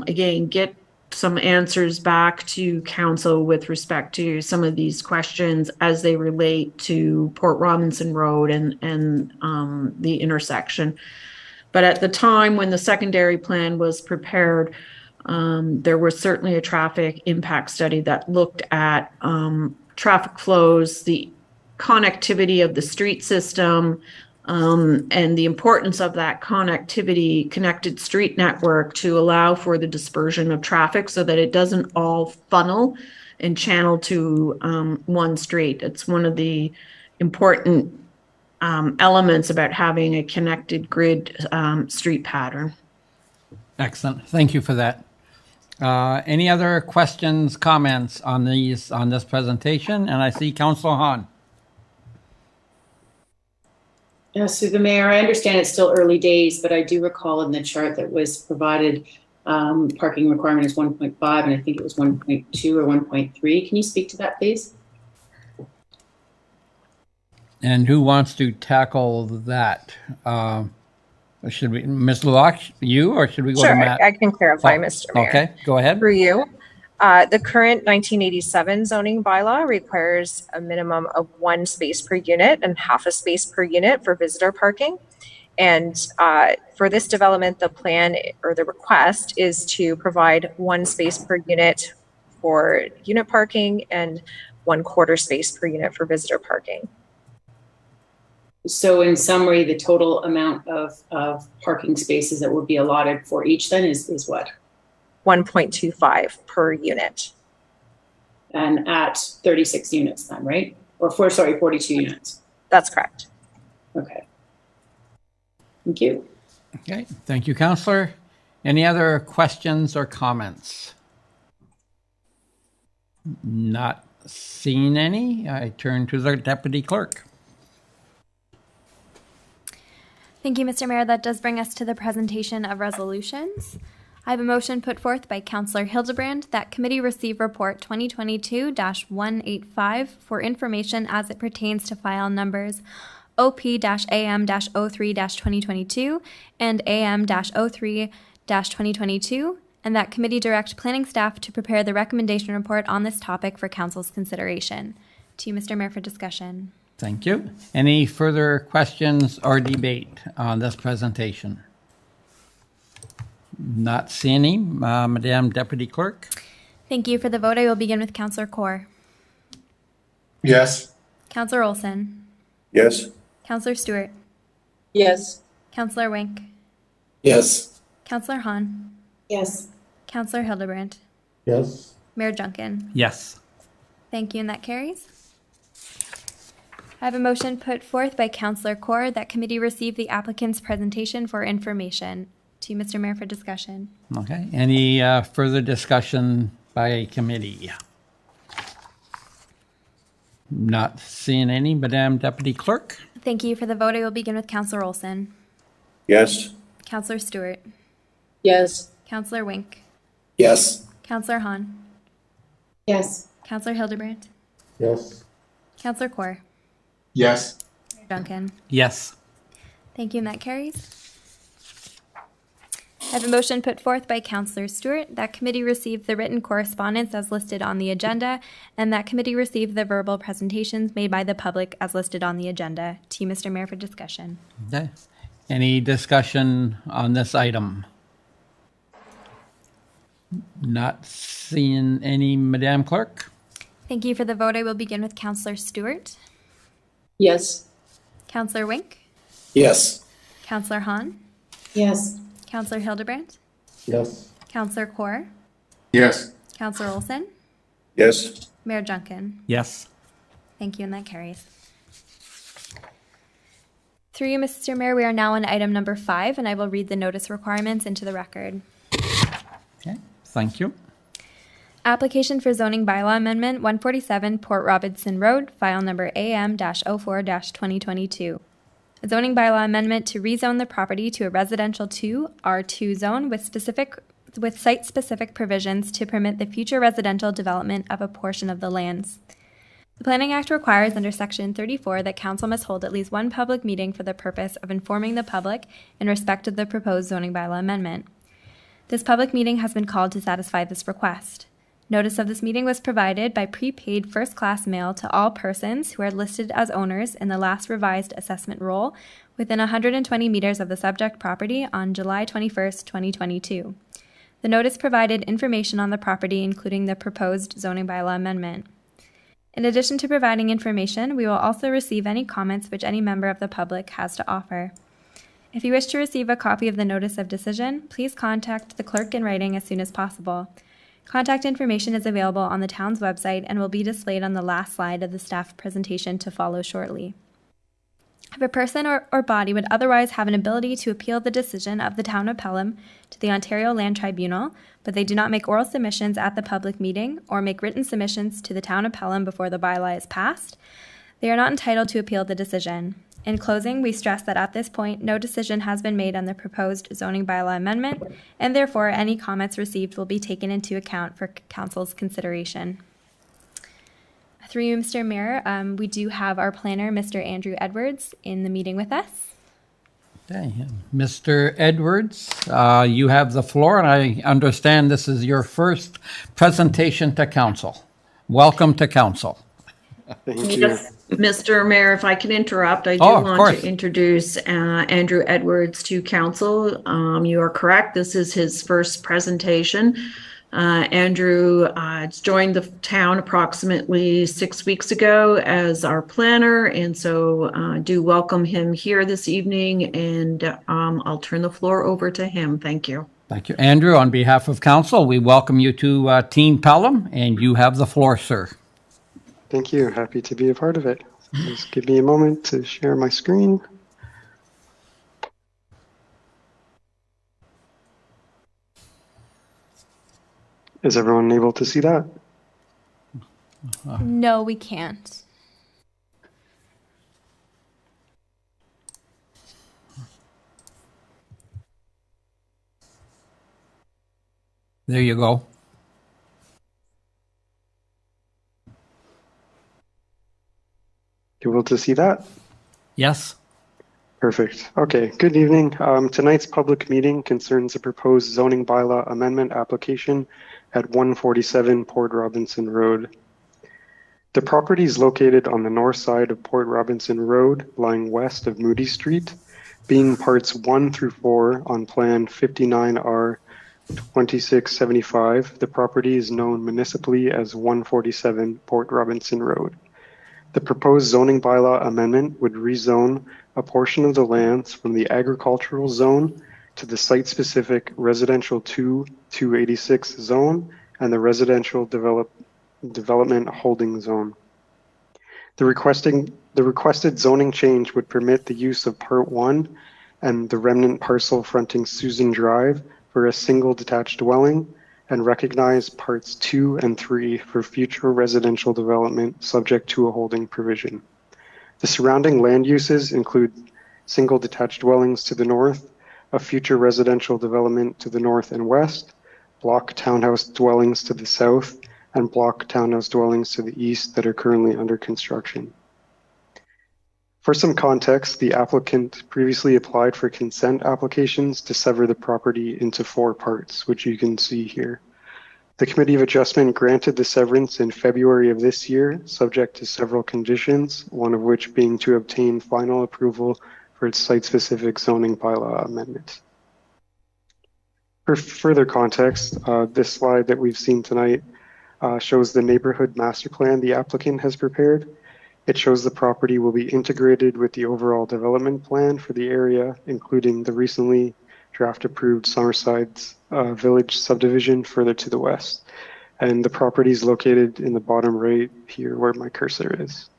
again, get some answers back to council with respect to some of these questions as they relate to Port Robinson Road and the intersection. But at the time when the secondary plan was prepared, there was certainly a traffic impact study that looked at traffic flows, the connectivity of the street system, and the importance of that connected street network to allow for the dispersion of traffic so that it doesn't all funnel and channel to one street. It's one of the important elements about having a connected grid street pattern. Excellent. Thank you for that. Any other questions, comments on this presentation? And I see Councillor Hahn. Yes, through the mayor, I understand it's still early days, but I do recall in the chart that was provided, parking requirement is 1.5, and I think it was 1.2 or 1.3. Can you speak to that, please? And who wants to tackle that? Should we, Ms. LaRoche, you, or should we go to Matt? Sure, I can clarify, Mr. Mayor. Okay, go ahead. Through you. The current 1987 zoning bylaw requires a minimum of 1 space per unit and half a space per unit for visitor parking. And for this development, the plan or the request is to provide 1 space per unit for unit parking and 1/4 space per unit for visitor parking. So in summary, the total amount of parking spaces that would be allotted for each then is what? 1.25 per unit. And at 36 units then, right? Or 42 units. That's correct. Okay. Thank you. Okay, thank you, Councillor. Any other questions or comments? Not seeing any. I turn to the Deputy Clerk. Thank you, Mr. Mayor. That does bring us to the presentation of resolutions. I have a motion put forth by Councillor Hildebrand that committee receive report 2022-185 for information as it pertains to file numbers OP-AM-03-2022 and AM-03-2022, and that committee direct planning staff to prepare the recommendation report on this topic for council's consideration. To you, Mr. Mayor, for discussion. Thank you. Any further questions or debate on this presentation? Not seeing any. Madam Deputy Clerk. Thank you. For the vote, I will begin with Councillor Kaur. Yes. Councillor Olson. Yes. Councillor Stewart. Yes. Councillor Wink. Yes. Councillor Hahn. Yes. Councillor Hildebrand. Yes. Mayor Junkin. Yes. Thank you, and that carries. I have a motion put forth by Councillor Kaur that committee receive the applicant's presentation for information. To you, Mr. Mayor, for discussion. Okay. Any further discussion by committee? Not seeing any. Madam Deputy Clerk. Thank you. For the vote, I will begin with Councillor Olson. Yes. Councillor Stewart. Yes. Councillor Wink. Yes. Councillor Hahn. Yes. Councillor Hildebrand. Yes. Councillor Kaur. Yes. Mayor Duncan. Yes. Thank you, and that carries. I have a motion put forth by Councillor Stewart that committee receive the written correspondence as listed on the agenda, and that committee receive the verbal presentations made by the public as listed on the agenda. To you, Mr. Mayor, for discussion. Okay. Any discussion on this item? Not seeing any. Madam Clerk. Thank you. For the vote, I will begin with Councillor Stewart. Yes. Councillor Wink. Yes. Councillor Hahn. Yes. Councillor Hildebrand. Yes. Councillor Kaur. Yes. Councillor Olson. Yes. Mayor Junkin. Yes. Thank you, and that carries. Through you, Mr. Mayor, we are now on item number 5, and I will read the notice requirements into the record. Okay, thank you. Application for zoning bylaw amendment 147 Port Robinson Road, file number AM-04-2022. A zoning bylaw amendment to rezone the property to a residential 2 R2 zone with site-specific provisions to permit the future residential development of a portion of the lands. The Planning Act requires under Section 34 that council must hold at least one public meeting for the purpose of informing the public in respect of the proposed zoning bylaw amendment. This public meeting has been called to satisfy this request. Notice of this meeting was provided by prepaid first-class mail to all persons who are listed as owners in the last revised assessment roll within 120 meters of the subject property on July 21st, 2022. The notice provided information on the property, including the proposed zoning bylaw amendment. In addition to providing information, we will also receive any comments which any member of the public has to offer. If you wish to receive a copy of the notice of decision, please contact the clerk in writing as soon as possible. Contact information is available on the town's website and will be displayed on the last slide of the staff presentation to follow shortly. If a person or body would otherwise have an ability to appeal the decision of the town of Pelham to the Ontario Land Tribunal, but they do not make oral submissions at the public meeting or make written submissions to the town of Pelham before the bylaw is passed, they are not entitled to appeal the decision. In closing, we stress that at this point, no decision has been made on the proposed zoning bylaw amendment, and therefore any comments received will be taken into account for council's consideration. Through you, Mr. Mayor, we do have our planner, Mr. Andrew Edwards, in the meeting with us. Okay. Mr. Edwards, you have the floor, and I understand this is your first presentation to council. Welcome to council. Thank you. Mr. Mayor, if I can interrupt, I do want to introduce Andrew Edwards to council. You are correct. This is his first presentation. Andrew joined the town approximately 6 weeks ago as our planner, and so do welcome him here this evening, and I'll turn the floor over to him. Thank you. Thank you. Andrew, on behalf of council, we welcome you to Team Pelham, and you have the floor, sir. Thank you. Happy to be a part of it. Just give me a moment to share my screen. Is everyone able to see that? No, we can't. There you go. Able to see that? Yes. Perfect. Okay, good evening. Tonight's public meeting concerns a proposed zoning bylaw amendment application at 147 Port Robinson Road. The property is located on the north side of Port Robinson Road, lying west of Moody Street, being parts 1 through 4 on Plan 59R 2675. The property is known municipally as 147 Port Robinson Road. The proposed zoning bylaw amendment would rezone a portion of the lands from the agricultural zone to the site-specific residential 286 zone and the residential development holding zone. The requested zoning change would permit the use of Part 1 and the remnant parcel fronting Susan Drive for a single detached dwelling, and recognize Parts 2 and 3 for future residential development subject to a holding provision. The surrounding land uses include single detached dwellings to the north, a future residential development to the north and west, block townhouse dwellings to the south, and block townhouse dwellings to the east that are currently under construction. For some context, the applicant previously applied for consent applications to sever the property into 4 parts, which you can see here. The Committee of Adjustment granted the severance in February of this year, subject to several conditions, one of which being to obtain final approval for its site-specific zoning bylaw amendment. For further context, this slide that we've seen tonight shows the neighborhood master plan the applicant has prepared. It shows the property will be integrated with the overall development plan for the area, including the recently draft approved Summerside's Village subdivision further to the west, And the property is located in the bottom right here where my cursor is.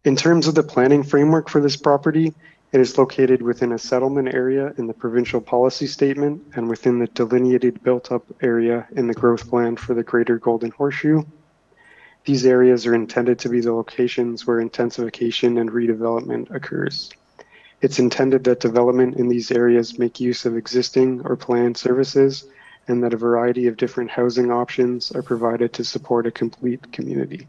In terms of the planning framework for this property, it is located within a settlement area in the provincial policy statement and within the delineated built-up area in the growth plan for the Greater Golden Horseshoe. These areas are intended to be the locations where intensification and redevelopment occurs. It's intended that development in these areas make use of existing or planned services and that a variety of different housing options are provided to support a complete community.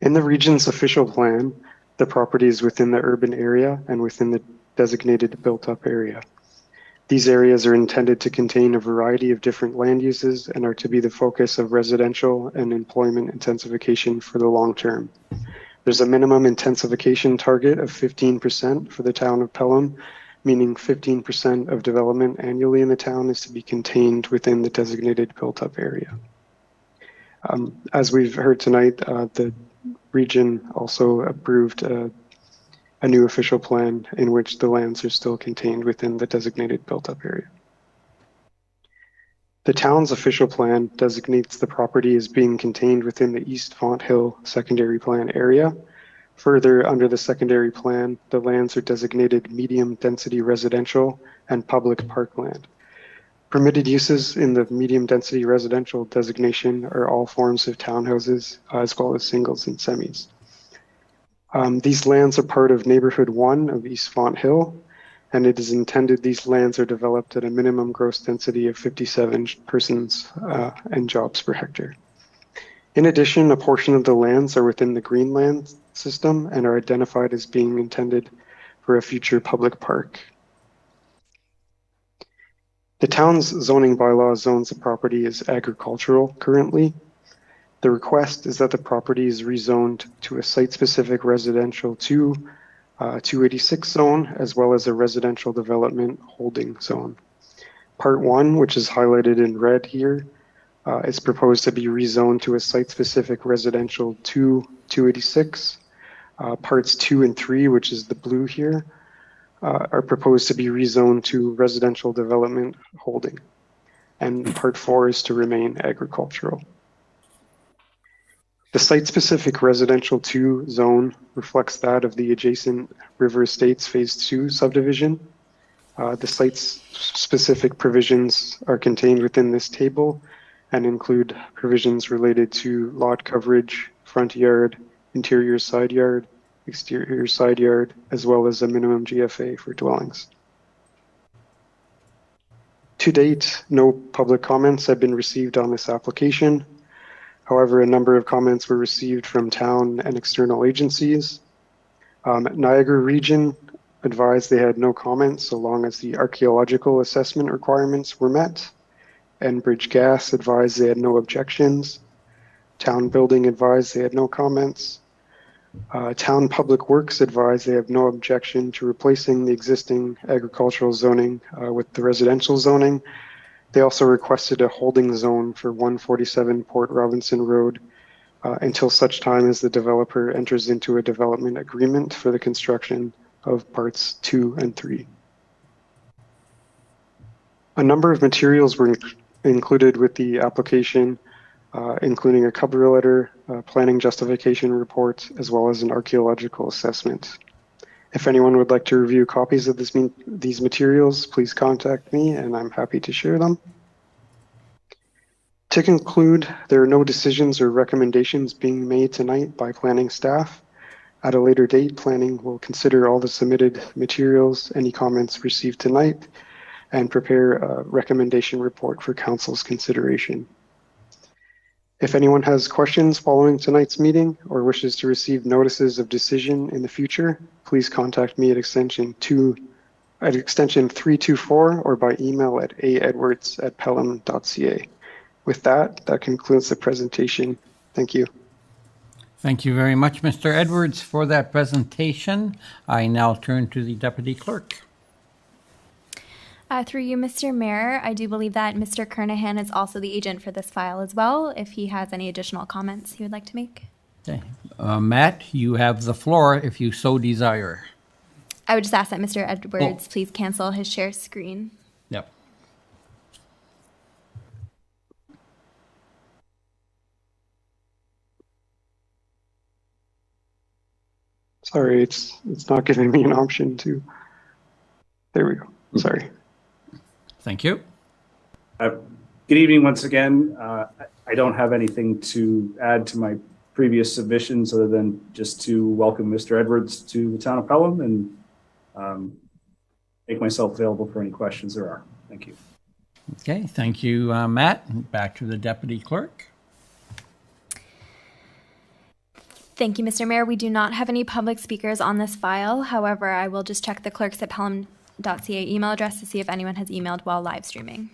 In the region's official plan, the property is within the urban area and within the designated built-up area. These areas are intended to contain a variety of different land uses and are to be the focus of residential and employment intensification for the long term. There's a minimum intensification target of 15% for the town of Pelham, meaning 15% of development annually in the town is to be contained within the designated built-up area. As we've heard tonight, the region also approved a new official plan in which the lands are still contained within the designated built-up area. The town's official plan designates the property as being contained within the East Font Hill secondary plan area. Further, under the secondary plan, the lands are designated medium density residential and public parkland. Permitted uses in the medium density residential designation are all forms of townhouses, as well as singles and semis. These lands are part of Neighborhood 1 of East Font Hill, and it is intended these lands are developed at a minimum gross density of 57 persons and jobs per hectare. In addition, a portion of the lands are within the Greenland system and are identified as being intended for a future public park. The town's zoning bylaw zones the property as agricultural currently. The request is that the property is rezoned to a site-specific residential 286 zone, as well as a residential development holding zone. Part 1, which is highlighted in red here, is proposed to be rezoned to a site-specific residential 286. Parts 2 and 3, which is the blue here, are proposed to be rezoned to residential development holding. And part 4 is to remain agricultural. The site-specific residential 2 zone reflects that of the adjacent River Estates Phase 2 subdivision. The site-specific provisions are contained within this table and include provisions related to lot coverage, front yard, interior side yard, exterior side yard, as well as a minimum GFA for dwellings. To date, no public comments have been received on this application. However, a number of comments were received from town and external agencies. Niagara Region advised they had no comments so long as the archaeological assessment requirements were met. Enbridge Gas advised they had no objections. Town Building advised they had no comments. Town Public Works advised they have no objection to replacing the existing agricultural zoning with the residential zoning. They also requested a holding zone for 147 Port Robinson Road until such time as the developer enters into a development agreement for the construction of parts 2 and 3. A number of materials were included with the application, including a cover letter, planning justification report, as well as an archaeological assessment. If anyone would like to review copies of these materials, please contact me and I'm happy to share them. To conclude, there are no decisions or recommendations being made tonight by planning staff. At a later date, planning will consider all the submitted materials, any comments received tonight, and prepare a recommendation report for council's consideration. If anyone has questions following tonight's meeting or wishes to receive notices of decision in the future, please contact me at extension 324 or by email at aedwards@pelham.ca. With that, that concludes the presentation. Thank you. Thank you very much, Mr. Edwards, for that presentation. I now turn to the Deputy Clerk. Through you, Mr. Mayor, I do believe that Mr. Kernahan is also the agent for this file as well, if he has any additional comments he would like to make. Okay. Matt, you have the floor if you so desire. I would just ask that Mr. Edwards please cancel his share screen. Yep. Sorry, it's not giving me an option to. There we go. Sorry. Thank you. Good evening once again. I don't have anything to add to my previous submissions other than just to welcome Mr. Edwards to the town of Pelham and make myself available for any questions there are. Thank you. Okay, thank you, Matt. Back to the Deputy Clerk. Thank you, Mr. Mayor. We do not have any public speakers on this file. However, I will just check the clerks at pelham.ca email address to see if anyone has emailed while live streaming.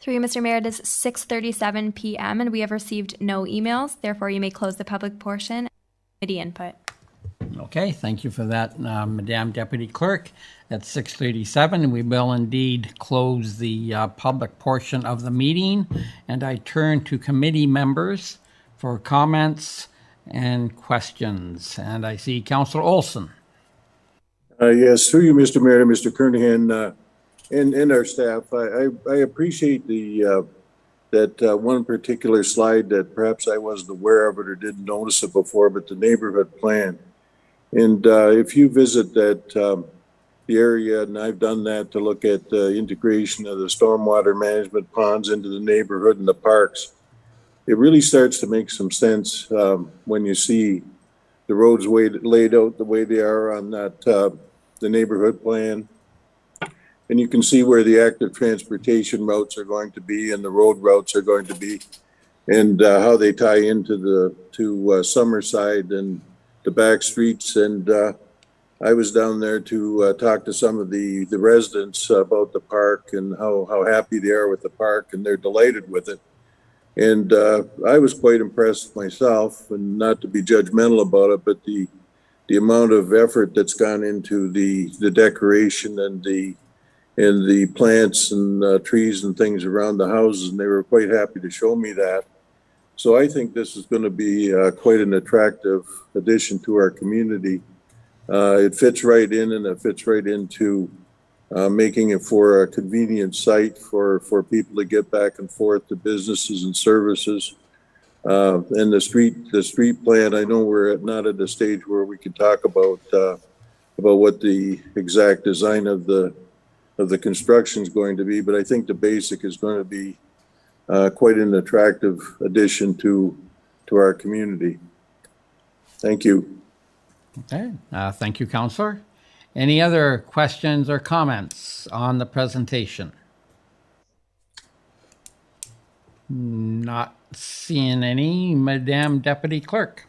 Through you, Mr. Mayor, it is 6:37 p.m. and we have received no emails. Therefore, you may close the public portion. Committee input. Okay, thank you for that, Madam Deputy Clerk. At 6:37, we will indeed close the public portion of the meeting, and I turn to committee members for comments and questions. And I see Councillor Olson. Yes, through you, Mr. Mayor, Mr. Kernahan, and our staff. I appreciate that one particular slide that perhaps I wasn't aware of it or didn't notice it before, but the neighborhood plan. And if you visit that the area, and I've done that to look at the integration of the stormwater management ponds into the neighborhood and the parks, it really starts to make some sense when you see the roads laid out the way they are on that the neighborhood plan. And you can see where the active transportation routes are going to be and the road routes are going to be, and how they tie into Summerside and the back streets. And I was down there to talk to some of the residents about the park and how happy they are with the park, and they're delighted with it. And I was quite impressed myself, and not to be judgmental about it, but the amount of effort that's gone into the decoration and the plants and trees and things around the houses, and they were quite happy to show me that. So I think this is going to be quite an attractive addition to our community. It fits right in, and it fits right into making it for a convenient site for people to get back and forth to businesses and services. And the street plan, I know we're not at the stage where we can talk about what the exact design of the construction is going to be, but I think the basic is going to be quite an attractive addition to our community. Thank you. Okay, thank you, Councillor. Any other questions or comments on the presentation? Not seeing any. Madam Deputy Clerk.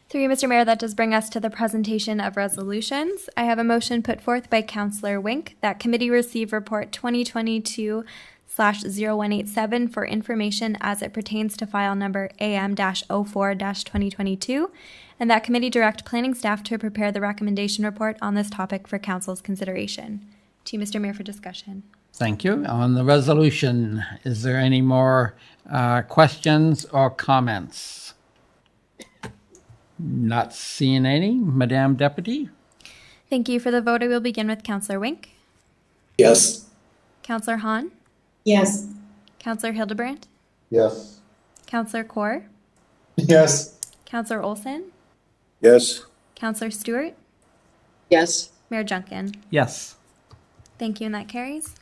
Through you, Mr. Mayor, that does bring us to the presentation of resolutions. I have a motion put forth by Councillor Wink that committee receive report 2022/0187 for information as it pertains to file number AM-04-2022, and that committee direct planning staff to prepare the recommendation report on this topic for council's consideration. To you, Mr. Mayor, for discussion. Thank you. On the resolution, is there any more questions or comments? Not seeing any. Madam Deputy? Thank you. For the vote, I will begin with Councillor Wink. Yes. Councillor Hahn. Yes. Councillor Hildebrand. Yes. Councillor Kaur. Yes. Councillor Olson. Yes. Councillor Stewart. Yes. Mayor Junkin. Yes. Thank you, and that carries.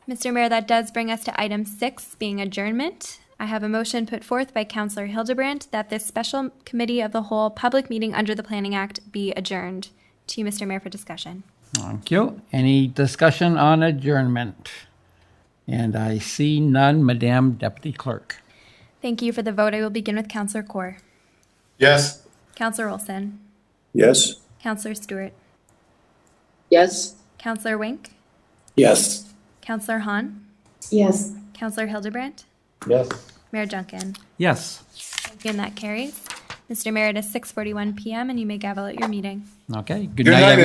Mr. Mayor, that does bring us to item 6, being adjournment. I have a motion put forth by Councillor Hildebrand that this special committee of the whole public meeting under the Planning Act be adjourned. To you, Mr. Mayor, for discussion. Thank you. Any discussion on adjournment? And I see none. Madam Deputy Clerk. Thank you. For the vote, I will begin with Councillor Kaur. Yes. Councillor Olson. Yes. Councillor Stewart. Yes. Councillor Wink. Yes. Councillor Hahn. Yes. Councillor Hildebrand. Yes. Mayor Junkin. Yes. Thank you, and that carries. Mr. Mayor, it is 6:41 p.m. and you may gavel at your meeting. Okay. Good Good night, night, everyone.